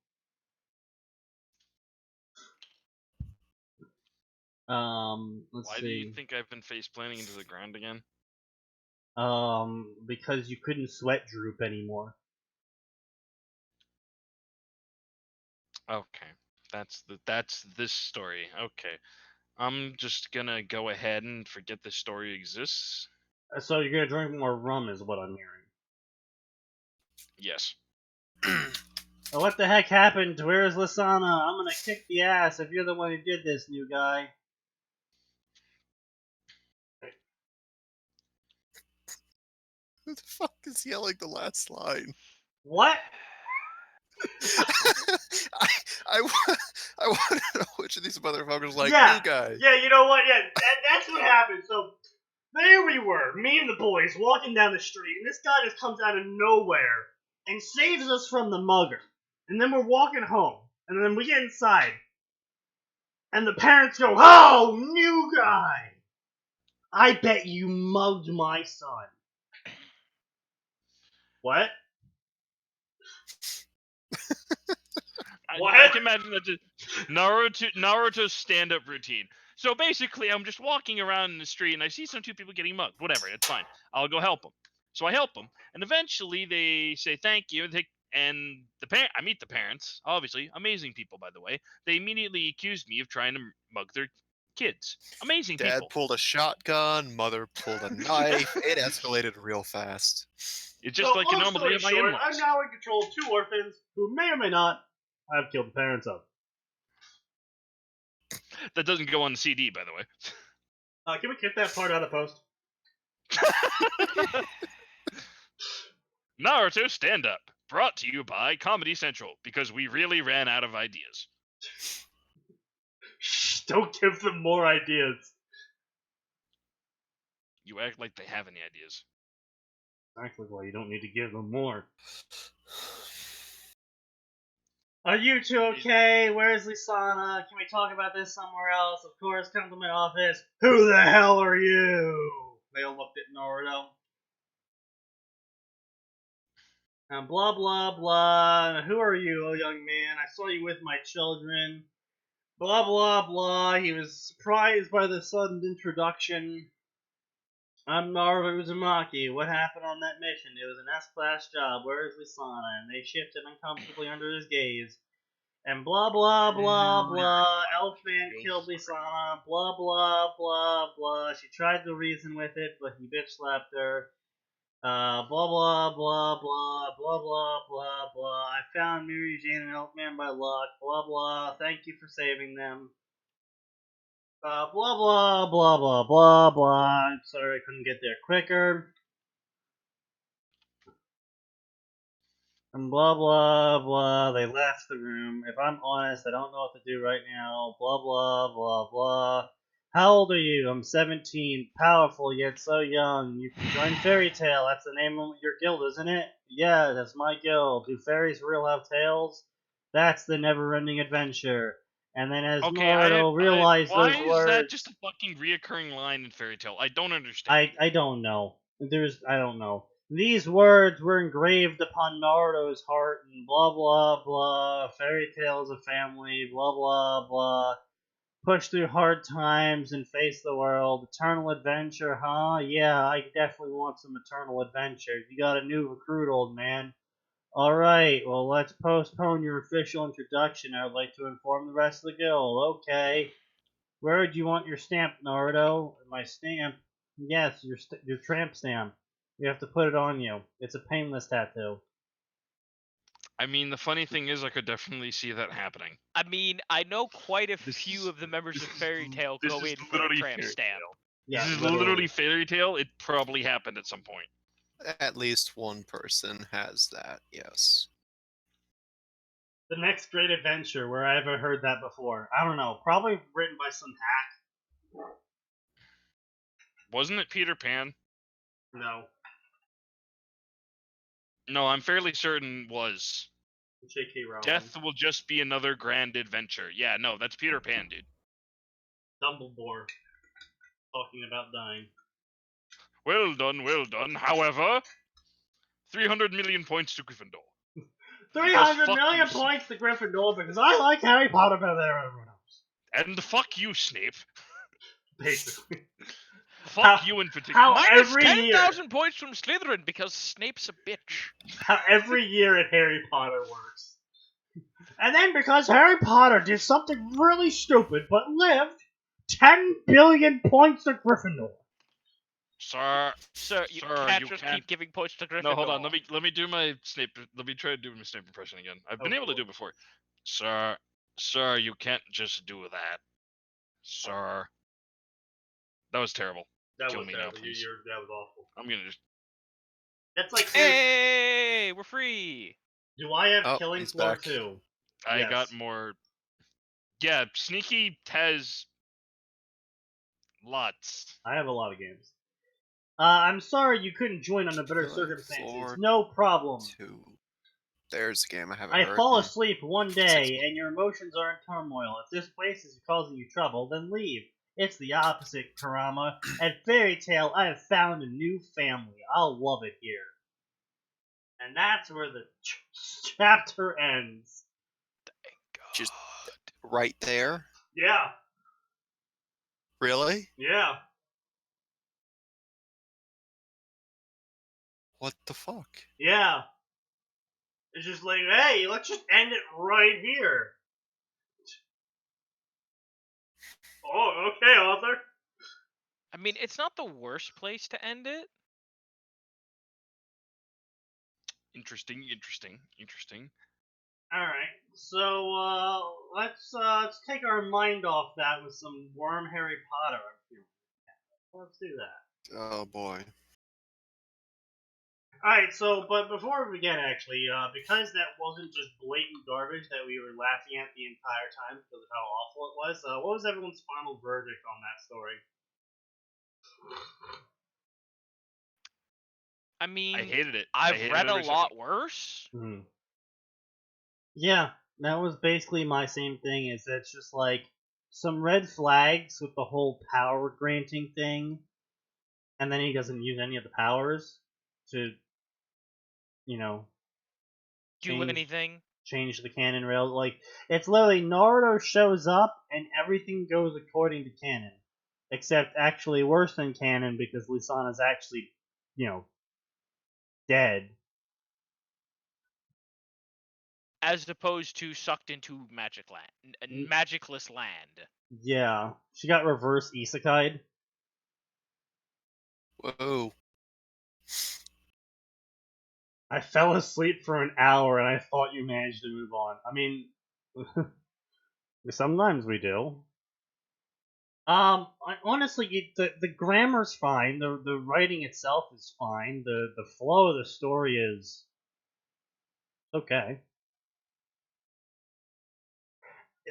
Let's Why see. do you think I've been face planting into the ground again? Because you couldn't sweat droop anymore. Okay, that's this story. Okay, I'm just gonna go ahead and forget this story exists. So you're gonna drink more rum, is what I'm hearing. Yes. Oh, what the heck happened? Where's Lasana? I'm gonna kick the ass if you're the one who did this, new guy. Who the fuck is yelling the last line? What? I want to know which of these motherfuckers like Yeah. new guy. Yeah, you know what? Yeah, that's what happened. So there we were, me and the boys, walking down the street, and this guy just comes out of nowhere and saves us from the mugger. And then we're walking home, and then we get inside, and the parents go, "Oh, new guy! I bet you mugged my son." What? What? I can imagine that Naruto's stand-up routine. So basically, I'm just walking around in the street and I see some two people getting mugged. Whatever, it's fine. I'll go help them. So I help them, and eventually they say thank you. And I meet the parents. Obviously, amazing people, by the way. They immediately accused me of trying to mug their kids. Amazing Dad people. pulled a shotgun, mother pulled a knife. It escalated real fast. It's just like a long normal day story at my short, in-laws. I'm now in control of 2 orphans who may or may not have killed the parents of. That doesn't go on the CD, by the way. Can we get that part out of post? Naruto Stand Up, brought to you by Comedy Central, because we really ran out of ideas. Shh, don't give them more ideas. You act like they have any ideas. Actually, well, you don't need to give them more. Are you two okay? Where's Lisana? Can we talk about this somewhere else? Of course, come to my office. Who the hell are you? They all looked at Naruto. And blah blah blah. Who are you, oh young man? I saw you with my children. Blah blah blah. He was surprised by the sudden introduction. I'm Naruto Uzumaki. What happened on that mission? It was an S-class job. Where is Lisana? And they shifted uncomfortably under his gaze. And blah blah blah blah. Elfman killed Lisana. Blah blah blah blah. She tried to reason with it, but he bitch slapped her. Blah blah blah blah blah blah blah blah. I found Miri Jane and Elfman by luck. Blah blah. Thank you for saving them. Blah blah blah blah blah blah. I'm sorry I couldn't get there quicker. And blah blah blah. They left the room. If I'm honest, I don't know what to do right now. Blah blah blah blah. How old are you? I'm 17. Powerful yet so young. You can join Fairy Tale. That's the name of your guild, isn't it? Yeah, that's my guild. Do fairies real have tails? That's the never-ending adventure. And then as Naruto realized why those is words, that just a fucking reoccurring line in Fairy Tale? I don't understand. I don't know. I don't know. These words were engraved upon Naruto's heart, and blah blah blah. Fairy tales of family, blah blah blah. Push through hard times and face the world. Eternal adventure, huh? Yeah, I definitely want some eternal adventure. You got a new recruit, old man. Alright, well, let's postpone your official introduction. I would like to inform the rest of the guild. Okay. Where do you want your stamp, Naruto? My stamp? Yes, your tramp stamp. You have to put it on you. It's a painless tattoo. I mean, the funny thing is, I could definitely see that happening. I mean, I know quite a few of the members of Fairy Tale go in for a tramp stamp. Yeah, this is literally Fairy Tale. It probably happened at some point. At least one person has that, yes. The next great adventure, where I haven't heard that before. I don't know. Probably written by some hack. Wasn't it Peter Pan? No. No, I'm fairly certain was. J.K. Rowling. Death will just be another grand adventure. Yeah, no, that's Peter Pan, dude. Dumbledore. Talking about dying. Well done, well done. However, 300 million points to Gryffindor. 300 million points to Gryffindor because I like Harry Potter better than everyone else. And fuck you, Snape. Basically. Fuck you in particular. How Minus every 10,000 points from Slytherin because Snape's a bitch. How every year at Harry Potter works. And then because Harry Potter did something really stupid but lived, 10 billion points to Gryffindor. Sir, Sir, you Sir, can't you just can't- keep giving points to Gryffindor. no, hold on. Let me do my Snape. Let me try to do my Snape impression again. I've been able to do it before. Sir, you can't just do that. Sir, that was terrible. Kill me now, please. That was awful. I'm gonna just. That's like, Hey, we're free. do I have Oh, Killing he's Floor back. 2? I Yes. got more. Yeah, Sneaky has lots. I have a lot of games. I'm sorry you couldn't join under better Killing circumstances. Floor No problem. 2. There's a game I haven't I heard. fall in asleep one 6 day months. and your emotions are in turmoil. If this place is causing you trouble, then leave. It's the opposite, Karama. At Fairy Tale, I have found a new family. I'll love it here. And that's where the chapter ends. Just right there? Yeah. Really? Yeah. What the fuck? Yeah. It's just like, hey, let's just end it right here. Oh, okay, author. I mean, it's not the worst place to end it. Interesting. Alright, so let's take our mind off that with some worm Harry Potter. Let's do that. Oh boy. Alright, so, but before we begin, actually, because that wasn't just blatant garbage that we were laughing at the entire time because of how awful it was, what was everyone's final verdict on that story? I mean, I hated it. I've hated read a every lot second. worse. Yeah, that was basically my same thing, is it's just like some red flags with the whole power granting thing, and then he doesn't use any of the powers to, you know, Do anything. change the canon rails. Like, it's literally Naruto shows up and everything goes according to canon. Except actually worse than canon because Lisana's actually, dead. As opposed to sucked into magic land, magicless land. Yeah. She got reverse isekai'd. Whoa. I fell asleep for an hour and I thought you managed to move on. I mean, sometimes we do. Honestly, the grammar's fine. The writing itself is fine. The flow of the story is okay.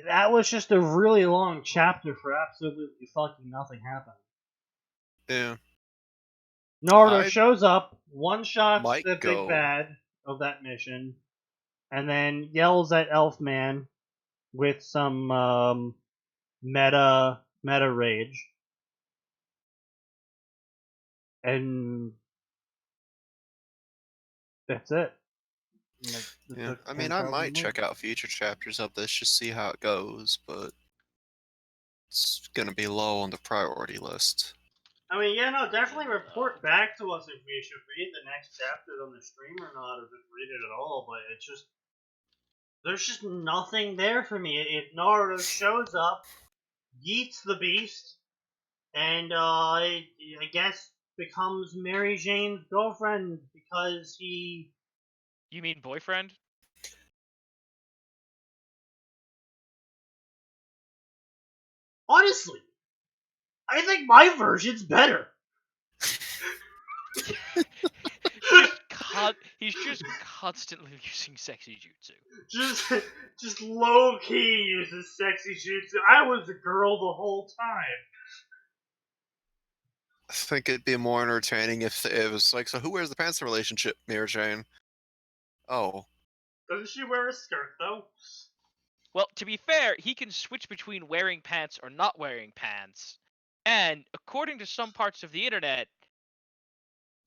That was just a really long chapter for absolutely fucking nothing happening. Yeah. Naruto I shows up, one-shots might the go. big bad of that mission, and then yells at Elfman with some meta rage. And that's it. Yeah. I mean, I might check out future chapters of this, just see how it goes, but it's gonna be low on the priority list. I mean, yeah, no, definitely report back to us if we should read the next chapters on the stream or not, or just read it at all, but it's just, there's just nothing there for me. If Naruto shows up, yeets the beast, and I guess becomes Mary Jane's girlfriend because he... You mean boyfriend? Honestly, I think my version's better. He's just constantly using sexy jutsu. Just low key uses sexy jutsu. I was a girl the whole time. I think it'd be more entertaining if it was like, so who wears the pants in relationship, Mira Jane? Oh. Doesn't she wear a skirt though? Well, to be fair, he can switch between wearing pants or not wearing pants. And according to some parts of the internet,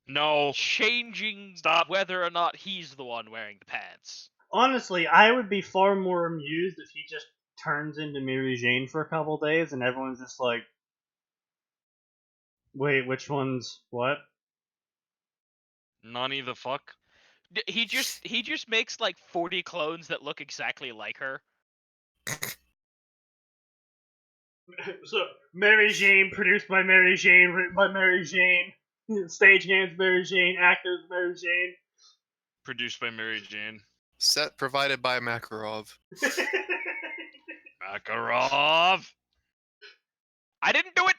No. changing Stop. whether or not he's the one wearing the pants. Honestly, I would be far more amused if he just turns into Mary Jane for a couple days and everyone's just like, wait, which one's what? Nani the fuck? He just makes like 40 clones that look exactly like her. So, Mary Jane, produced by Mary Jane, written by Mary Jane, stagehands Mary Jane, actors Mary Jane. Produced by Mary Jane. Set provided by Makarov. Makarov! I didn't do it!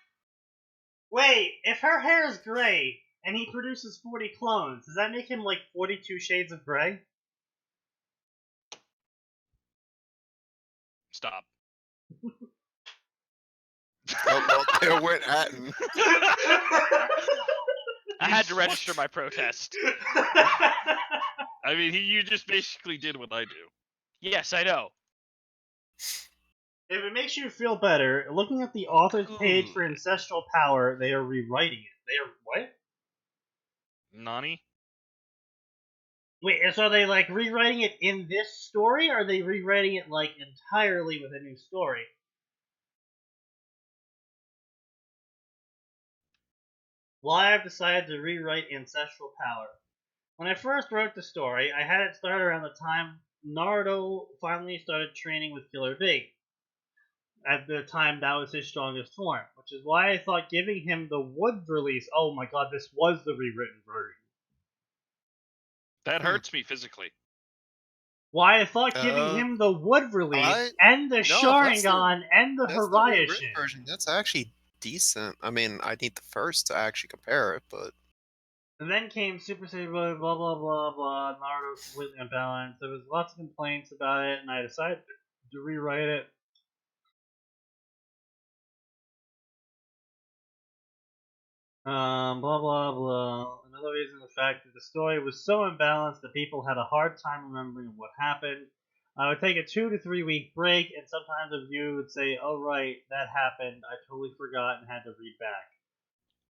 Wait, if her hair is gray and he produces 40 clones, does that make him like 42 shades of gray? Stop. Oh, well, there went Atin. I had to register my protest. I mean, you just basically did what I do. Yes, I know. If it makes you feel better, looking at the author's page for Ancestral Power, they are rewriting it. They are what? Nani? Wait, so are they like rewriting it in this story, or are they rewriting it like entirely with a new story? Well, I have decided to rewrite Ancestral Power. When I first wrote the story, I had it start around the time Naruto finally started training with Killer Bee. At the time, that was his strongest form, which is why I thought giving him the Wood release, oh my god, this was the rewritten version. That hurts me physically. Why I thought giving him the Wood release and the Sharingan and the Harasshin version. That's actually decent. I mean, I need the first to actually compare it, but... And then came Super Saiyan blah blah blah blah. Naruto's completely unbalanced. There was lots of complaints about it, and I decided to rewrite it. Blah blah blah. Another reason the fact that the story was so imbalanced that people had a hard time remembering what happened. I would take a 2 to 3 week break, and sometimes a viewer would say, "Oh right, that happened. I totally forgot and had to read back."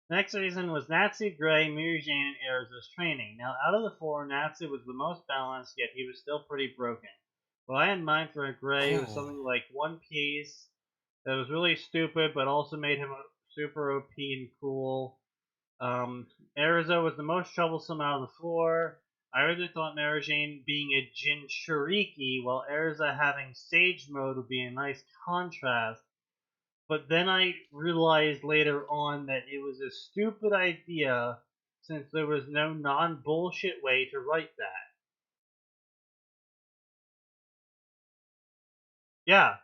Next reason was Natsu, Gray, Miri Jane, and Erza's training. Now, out of the 4, Natsu was the most balanced, yet he was still pretty broken. What I had in mind for a Gray was something like One Piece that was really stupid, but also made him super OP and cool. Erza was the most troublesome out of the 4. I originally thought Mary Jane being a Jinchuriki, while Erza having Sage Mode would be a nice contrast. But then I realized later on that it was a stupid idea since there was no non-bullshit way to write that. Yeah.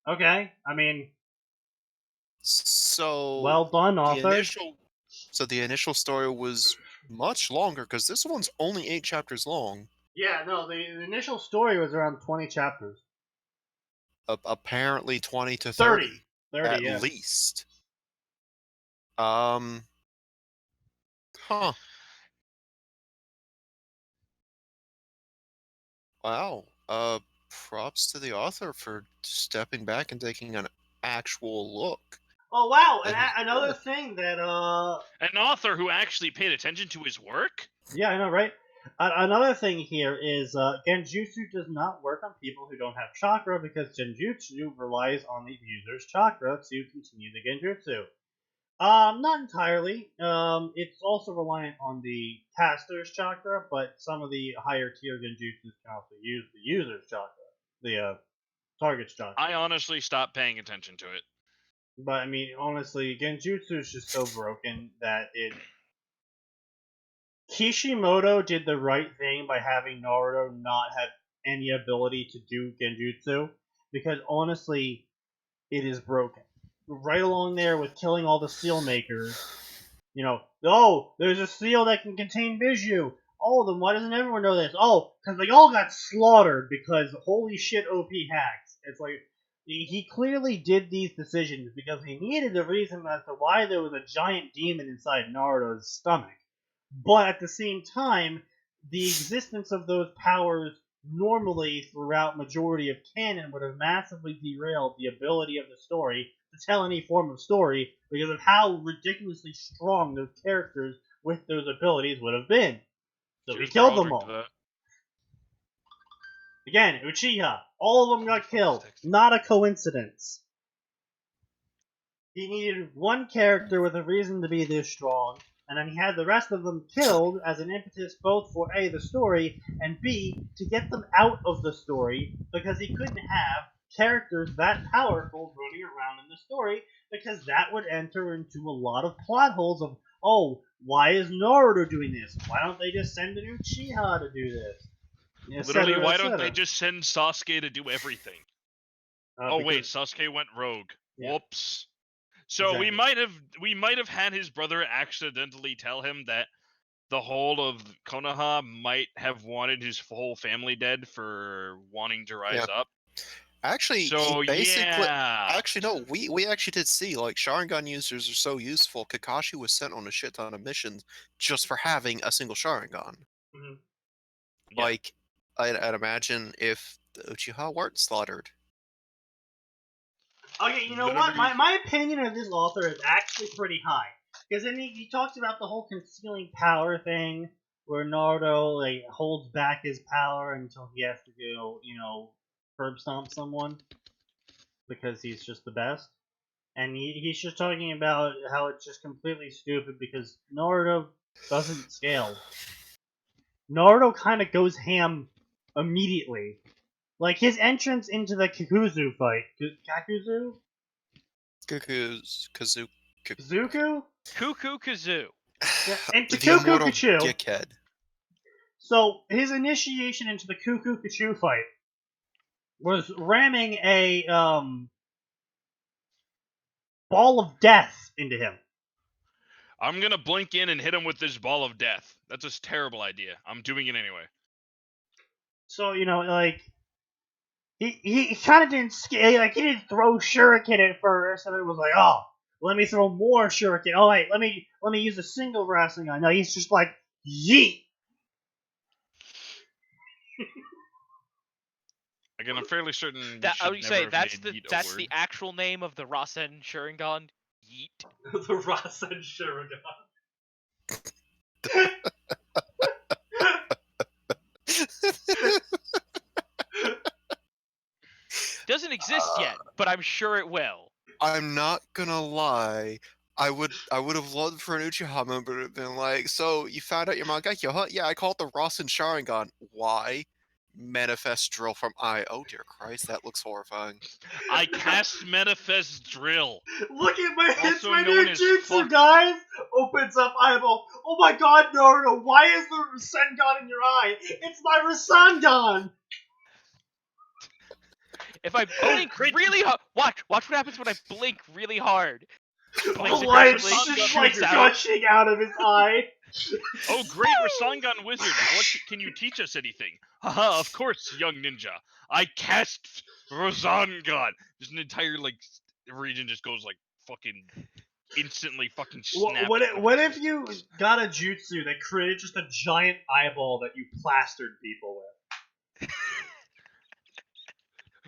Okay. I mean... So... Well done, author. The initial story was much longer, because this one's only 8 chapters long. Yeah, no, the initial story was around 20 chapters. Apparently 20 to 30. 30, at yeah. least. Huh. Wow. Props to the author for stepping back and taking an actual look. Oh, wow, and another thing that, An author who actually paid attention to his work? Yeah, I know, right? Another thing here is Genjutsu does not work on people who don't have chakra because Genjutsu relies on the user's chakra to continue the Genjutsu. Not entirely. It's also reliant on the caster's chakra, but some of the higher tier Genjutsus can also use the user's chakra, the target's chakra. I honestly stopped paying attention to it. But I mean, honestly, Genjutsu is just so broken that it... Kishimoto did the right thing by having Naruto not have any ability to do Genjutsu, because honestly, it is broken. Right along there with killing all the seal makers, you know, oh, there's a seal that can contain Biju. Oh, then why doesn't everyone know this? Oh, because they all got slaughtered because holy shit OP hacks. It's like, he clearly did these decisions because he needed a reason as to why there was a giant demon inside Naruto's stomach. But at the same time, the existence of those powers normally throughout majority of canon would have massively derailed the ability of the story to tell any form of story because of how ridiculously strong those characters with those abilities would have been. So he killed them all. Again, Uchiha, all of them got killed. Not a coincidence. He needed one character with a reason to be this strong, and then he had the rest of them killed as an impetus both for A, the story, and B, to get them out of the story, because he couldn't have characters that powerful running around in the story, because that would enter into a lot of plot holes of, oh, why is Naruto doing this? Why don't they just send an Uchiha to do this? Literally, why don't they just send Sasuke to do everything? Oh wait, Sasuke went rogue. Yeah. Whoops. So we might have had his brother accidentally tell him that the whole of Konoha might have wanted his whole family dead for wanting to rise up. Actually, so he basically, yeah. actually no, we actually did see, like, Sharingan users are so useful. Kakashi was sent on a shit ton of missions just for having a single Sharingan. Mhm. Like, I'd imagine if the Uchiha weren't slaughtered. Okay, you know what? My opinion of this author is actually pretty high. Because then he talks about the whole concealing power thing, where Naruto like holds back his power until he has to go, curb stomp someone because he's just the best. And he's just talking about how it's just completely stupid because Naruto doesn't scale. Naruto kind of goes ham immediately. Like his entrance into the Kakuzu fight. Kakuzu? Kazuku? Zuku? Cuckoo Kazoo. Yeah, into The Cuckoo immortal Kachu. dickhead. So his initiation into the Cuckoo Kachu fight was ramming a ball of death into him. I'm gonna blink in and hit him with this ball of death. That's a terrible idea. I'm doing it anyway. So like he kind of didn't scale. Like he didn't throw shuriken at first, and it was like, oh, let me throw more shuriken. Oh wait, let me use a single Rasengan. No, he's just like yeet. Again, I'm fairly certain That, I should would never say have that's made yeet a the word. actual name of the Rasen Sharingan. Yeet. The Rasen Sharingan. Doesn't exist yet, but I'm sure it will. I'm not gonna lie. I would have loved for an Uchiha member to have been like, so you found out your Mangekyo, huh? Yeah, I call it the Rasen Sharingan. Why? Manifest drill from I. Oh dear Christ, that looks horrifying. I cast Manifest Drill. Look at my it's Also my known new as jutsu, fuck guys! Opens up eyeball. Oh my god, Naruto, why is the Rasengan in your eye? It's my Rasengan! If I blink really hard, watch what happens when I blink really hard. Blinks The light's aggressively, just like shoots out. gushing out of his eye. Oh, great Rasengan Wizard! Can you teach us anything? Haha, of course, young ninja. I cast Rasengan. Just an entire region just goes fucking instantly fucking snapped. What if you got a jutsu that created just a giant eyeball that you plastered people with?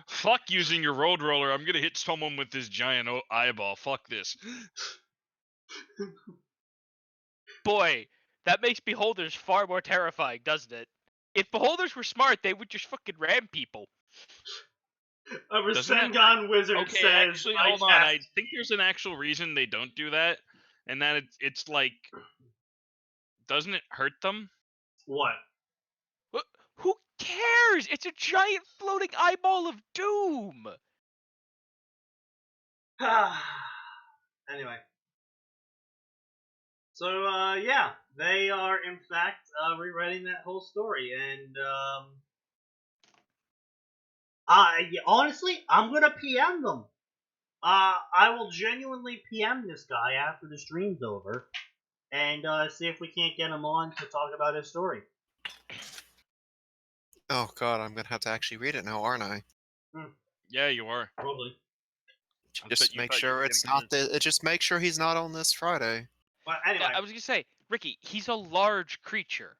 Fuck using your road roller. I'm gonna hit someone with this giant eyeball. Fuck this. Boy, that makes beholders far more terrifying, doesn't it? If beholders were smart, they would just fucking ram people. A Rasengan wizard Okay, says, actually, hold on. I think there's an actual reason they don't do that, and that it's like, doesn't it hurt them? What? Who cares? It's a giant floating eyeball of doom. Anyway. So, yeah, they are, in fact, rewriting that whole story, and, honestly, I'm gonna PM them. I will genuinely PM this guy after the stream's over, and, see if we can't get him on to talk about his story. Oh god, I'm gonna have to actually read it now, aren't I? Yeah, you are. Probably. Just make sure it's not just make sure he's not on this Friday. But anyway. I was gonna say, Ricky, he's a large creature.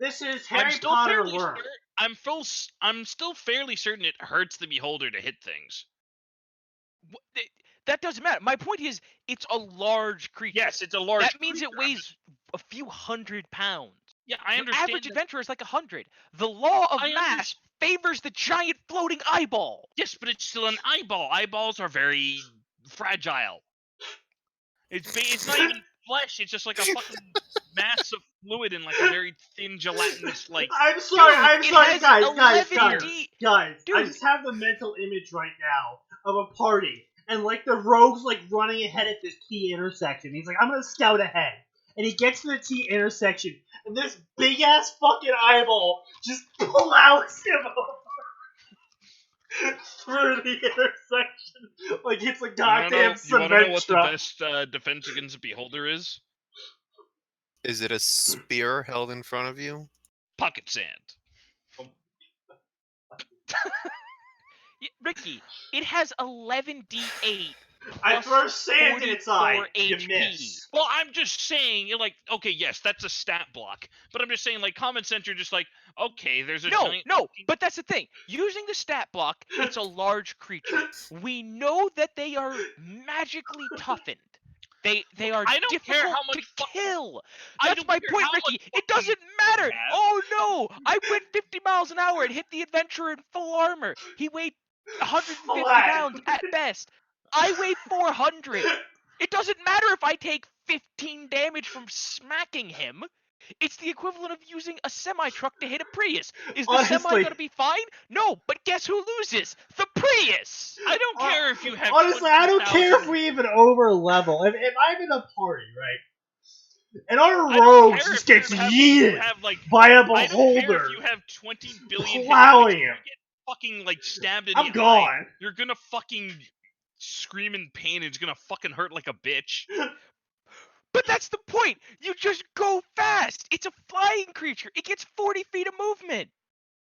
This is Harry Potter worm. I'm still fairly certain it hurts the beholder to hit things. That doesn't matter. My point is, it's a large creature. Yes, it's a large That means it weighs a few hundred pounds. Yeah, I Your understand. average adventurer is like 100. The law of mass favors the giant floating eyeball. Yes, but it's still an eyeball. Eyeballs are very fragile. It's not even. flesh. It's just like a fucking mass of fluid and like a very thin gelatinous like. I'm sorry, it has 11 D. guys. I Dude. just have the mental image right now of a party, and like the rogue's like running ahead at this T intersection. He's like, I'm gonna scout ahead. And he gets to the T intersection, and this big ass fucking eyeball just plows him over through the intersection like it's a goddamn You wanna know what the truck. best defense against a beholder is? Is it a spear held in front of you? Pocket sand. Yeah, Ricky, it has 11 D8. I throw sand in its eye. 44 You HP. miss. Well, I'm just saying, like, okay, yes, that's a stat block, but I'm just saying, like, common sense, you're just like, okay, there's a giant. No, but that's the thing. Using the stat block, it's a large creature. We know that they are magically toughened. They are I don't care difficult how much to fucking- kill. I That's don't my care point, how Ricky. much It fucking doesn't matter. you have. Oh no! I went 50 miles an hour and hit the adventurer in full armor. He weighed 150 Flat. pounds at best. I weigh 400. It doesn't matter if I take 15 damage from smacking him. It's the equivalent of using a semi-truck to hit a Prius. Is the semi Honestly. gonna be fine? No, but guess who loses? The Prius! I don't care if you have. Honestly, I don't care if 20,000 we even over level. If I'm in a party, right, and our I don't rogue care just if you gets have- yeeted you have, like, by a I don't care beholder, if you have 20 billion plowing hit him. points, you get fucking like stabbed in I'm the eye. gone. You're gonna fucking scream in pain. It's gonna fucking hurt like a bitch. But that's the point! You just go fast! It's a flying creature! It gets 40 feet of movement!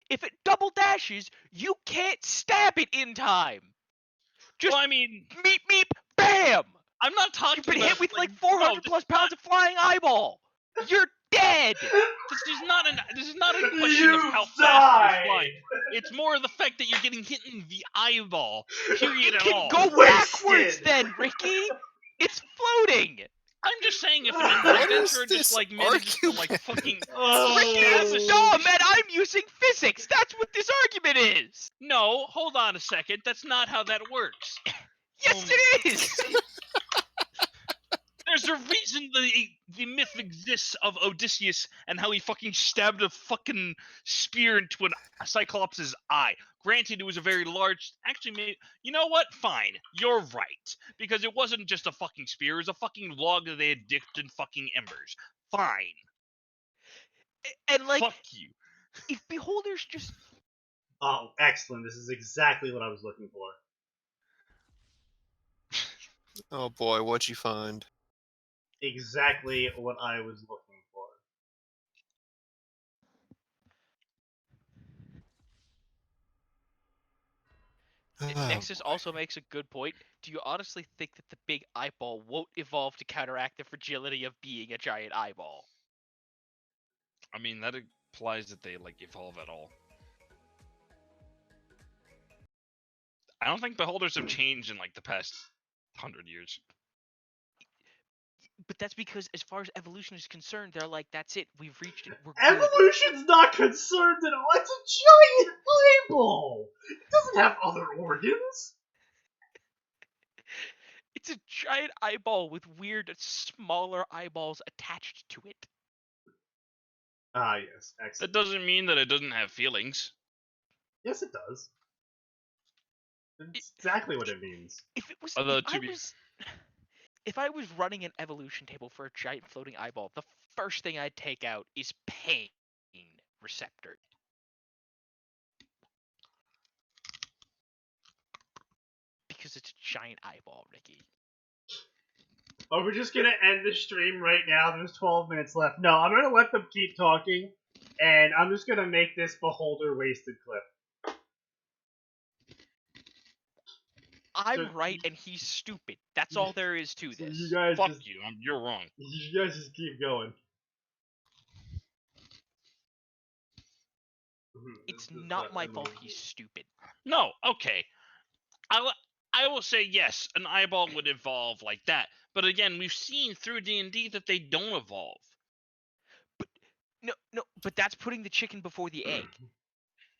If it double dashes, you can't stab it in time! Just Well, I mean, meep meep, bam! I'm not talking You've been about hit with like like 400 plus pounds of flying eyeball! You're dead! This is not a question of You how fast died. you're flying. It's more the fact that you're getting hit in the eyeball. Period. It At can all. go Wasted. backwards then, Ricky! It's floating! I'm just saying, if an What is adventurer this just like manages to like argument? fucking Ricky, that's dumb, and I'm using physics! That's what this argument is! no, hold on a second. That's not how that works. Yes, it is! There's a reason the myth exists of Odysseus and how he fucking stabbed a fucking spear into a Cyclops' eye. Granted, it was a very large. Actually, maybe, you know what? Fine, you're right, because it wasn't just a fucking spear; it was a fucking log that they had dipped in fucking embers. Fine, And like, fuck you. if beholders just Oh, excellent! This is exactly what I was looking for. Oh boy, what'd you find? Exactly what I was looking for. Nexus also makes a good point. Do you honestly think that the big eyeball won't evolve to counteract the fragility of being a giant eyeball? I mean, that implies that they like evolve at all. I don't think beholders have changed in like the past 100 years. But that's because, as far as evolution is concerned, they're like, that's it, we've reached it, we're good. Evolution's not concerned at all. It's a giant eyeball. It doesn't have other organs. It's a giant eyeball with weird, smaller eyeballs attached to it. Ah, yes, excellent. That doesn't mean that it doesn't have feelings. Yes, it does. That's exactly what it means. If it was, Although, if I was running an evolution table for a giant floating eyeball, the first thing I'd take out is pain receptor. Because it's a giant eyeball, Ricky. Are we just gonna end the stream right now? There's 12 minutes left. No, I'm gonna let them keep talking, and I'm just gonna make this beholder wasted clip. I'm right and he's stupid. That's all there is to So this. you guys fuck just, you. You're wrong. you guys just keep going. It's not my fault he's stupid. No, okay. I will say yes, an eyeball would evolve like that. But again, we've seen through D&D that they don't evolve. No, but that's putting the chicken before the egg.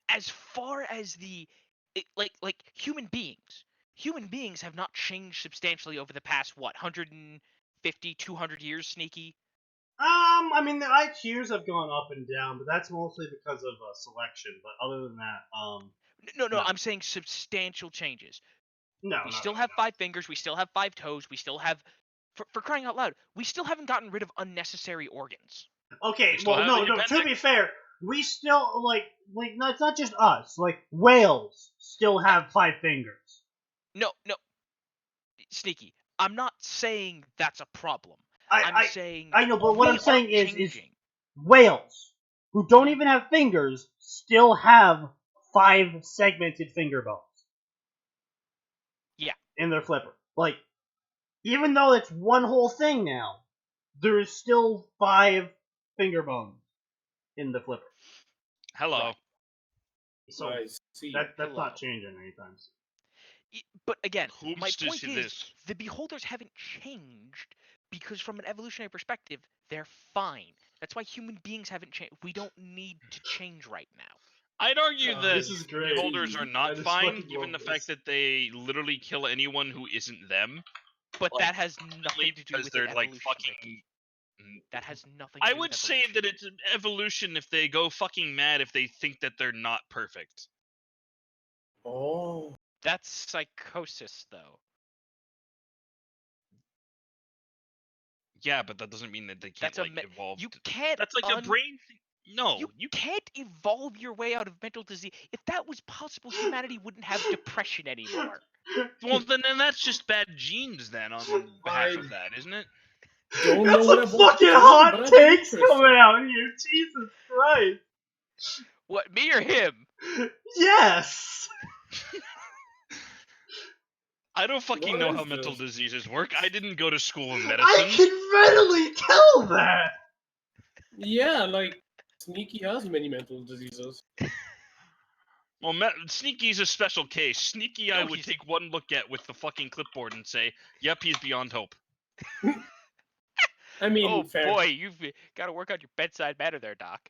As far as like human beings have not changed substantially over the past 150 50, 200 years, Sneaky? I mean, the IQs have gone up and down, but that's mostly because of selection. But other than that, No, No. I'm saying substantial changes. no. We no, still no, have no. 5 fingers, we still have 5 toes, we still have, for crying out loud, we still haven't gotten rid of unnecessary organs. Okay, We still well, have no, the no. To appendix. be fair, we still no, it's not just us. Like whales still have 5 fingers. No, Sneaky, I'm not saying that's a problem. I I'm saying I know, but what we I'm saying are is changing. whales who don't even have fingers still have 5 segmented finger bones. Yeah. In their flipper. Like, even though it's one whole thing now, there is still 5 finger bones in the flipper. Hello. Right. So I see. that's Hello. not changing anytime soon. But again, Who's my to point see is, this? the beholders haven't changed because from an evolutionary perspective, they're fine. That's why human beings haven't changed. We don't need to change right now. I'd argue that This is great. beholders are I not just fine, fucking given the love fact this. that they literally kill anyone who isn't them. But Like, that has nothing to do because with they're an like evolution, fucking. Ricky. That has nothing to I do would with say evolution. that it's an evolution if they go fucking mad if they think that they're not perfect. Oh. That's psychosis, though. Yeah, but that doesn't mean that they can't That's evolve. You can't. That's like a brain thing. No, You can't evolve your way out of mental disease. If that was possible, humanity wouldn't have depression anymore. Well, then that's just bad genes then on behalf of I- that, isn't it? Don't Got know what some about fucking Tom, hot but I'm takes interested. coming out here. Jesus Christ. What, me or him? Yes. I don't fucking What know is how mental this? diseases work. I didn't go to school of I medicine. can readily tell that. Yeah, like Sneaky has many mental diseases. Well, Sneaky's a special case. Sneaky, I No, would he's- take one look at with the fucking clipboard and say, "Yep, he's beyond hope." I mean, Oh fair. boy, you've got to work on your bedside manner there, Doc.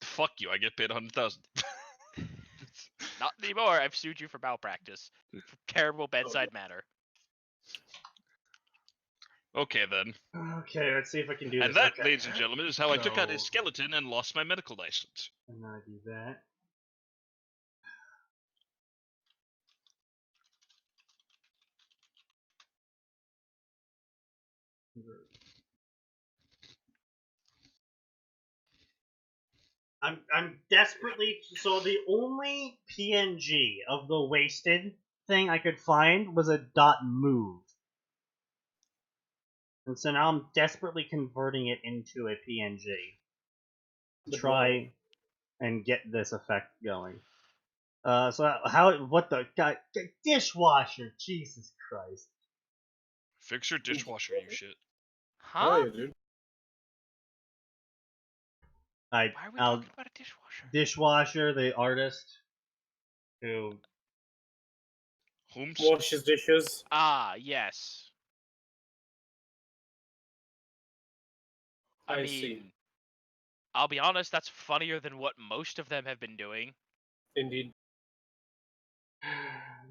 Fuck you! I get paid 100,000. Not anymore. I've sued you for malpractice. For terrible bedside manner. Okay then. Okay, let's see if I can do And this. that, Okay. ladies and gentlemen, is how I took out a So- skeleton and lost my medical license. And then I do that. I'm desperately so the only PNG of the wasted thing I could find was a dot move. And so now I'm desperately converting it into a PNG to try and get this effect going. So what the god, dishwasher, Jesus Christ. Fix your dishwasher, you shit. Oh, Huh? yeah, dude. Why are we talking about a dishwasher? Dishwasher, the artist who Whomst? Washes dishes. Ah, yes. I I mean, see. I'll be honest, that's funnier than what most of them have been doing. Indeed.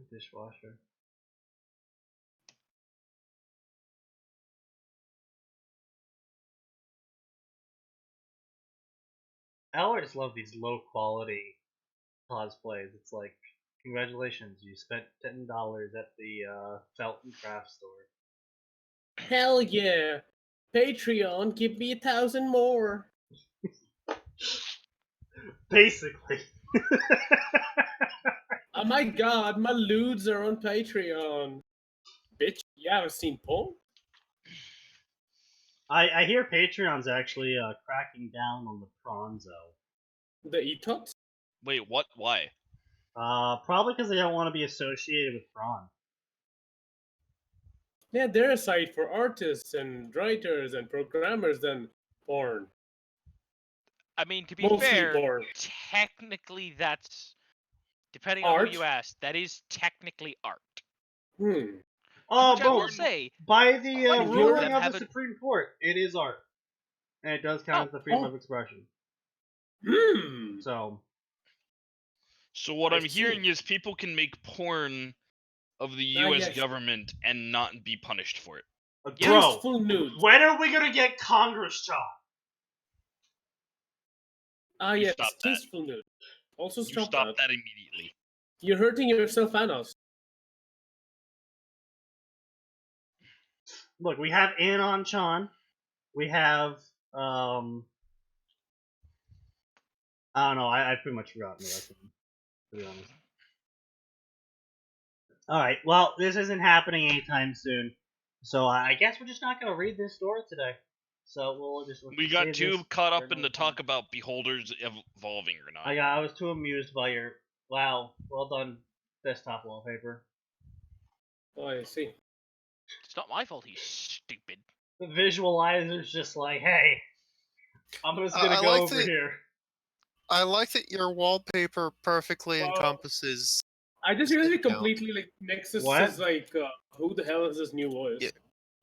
dishwasher. I always love these low quality cosplays. It's like, congratulations, you spent $10 at the Felton craft store. Hell yeah! Patreon, give me 1,000 more. Basically. Oh my god, my lewds are on Patreon. Bitch, you haven't seen porn? I hear Patreon's actually cracking down on the Pronzo. The ETOPs? Wait, what? Why? Probably because they don't want to be associated with Prawn. Yeah, they're a site for artists and writers and programmers and porn. I mean, to be Mostly fair, porn. technically that's, depending on Art? who you ask, that is technically art. Hmm. Oh, Which I will boom! say, By the quite a few of ruling them of have the a- Supreme Court, it is art. And it does count as the freedom of expression. Hmm. So, So what I I'm see. hearing is people can make porn of the Ah, U.S. yes. government and not be punished for it. Bro, Tasteful nude. when are we gonna get Congress John? Ah, You yes, stop that. tasteful nude. Also You stop stop that. that immediately. You're hurting yourself and us. Look, we have Anon Chan. We have I don't know. I pretty much forgotten the rest of them, to be honest. All right. Well, this isn't happening anytime soon, so I guess we're just not gonna read this story today. So we'll just We got save too this caught for up in another the talk time. about beholders evolving or not. I was too amused by your wow. Well done, desktop wallpaper. Oh, I see. It's not my fault he's stupid. The visualizer's just like, hey, I'm just gonna I go like over the- here. I like that your wallpaper perfectly Well, encompasses. I just Sit really down. completely like Nexus What? is like, who the hell is this new voice? Yeah.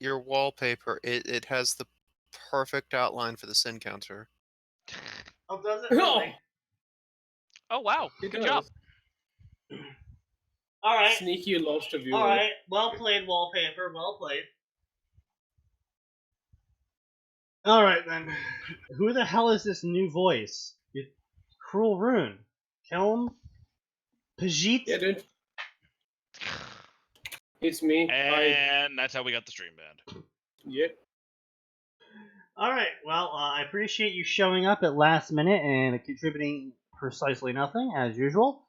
Your wallpaper, it has the perfect outline for the sin counter. Oh, does it Oh, really? Oh wow, it good does. job. All right. Sneaky, you lost a viewer. All right. Well played, wallpaper. Well played. All right then. Who the hell is this new voice? Cruel Rune. Kelm? Pajit? Yeah, dude. It's me. And that's how we got the stream banned. Yeah. All right. Well, I appreciate you showing up at last minute and contributing precisely nothing as usual.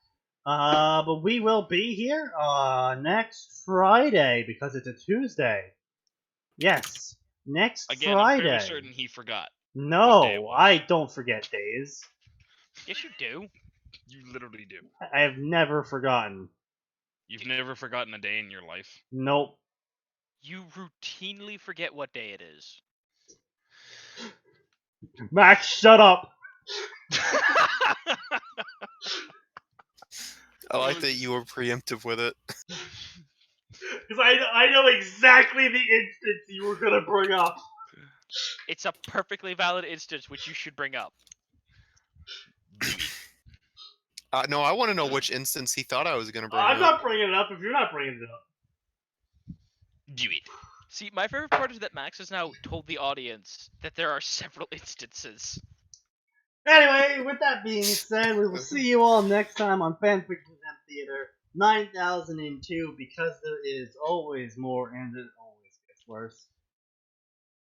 But we will be here next Friday because it's a Tuesday. Yes, next Again, Friday. I'm fairly certain he forgot. what day it No, was. I don't forget days. Yes, you do. You literally do. I have never forgotten. You've never forgotten a day in your life. Nope. You routinely forget what day it is. Max, shut up. I like that you were preemptive with it. Because I know exactly the instance you were gonna bring up. It's a perfectly valid instance which you should bring up. No, I want to know which instance he thought I was going to bring I'm up. not bringing it up if you're not bringing it up. Do it. See, my favorite part is that Max has now told the audience that there are several instances. Anyway, with that being said, we will see you all next time on Fanfiction Theater 9002 because there is always more and it always gets worse.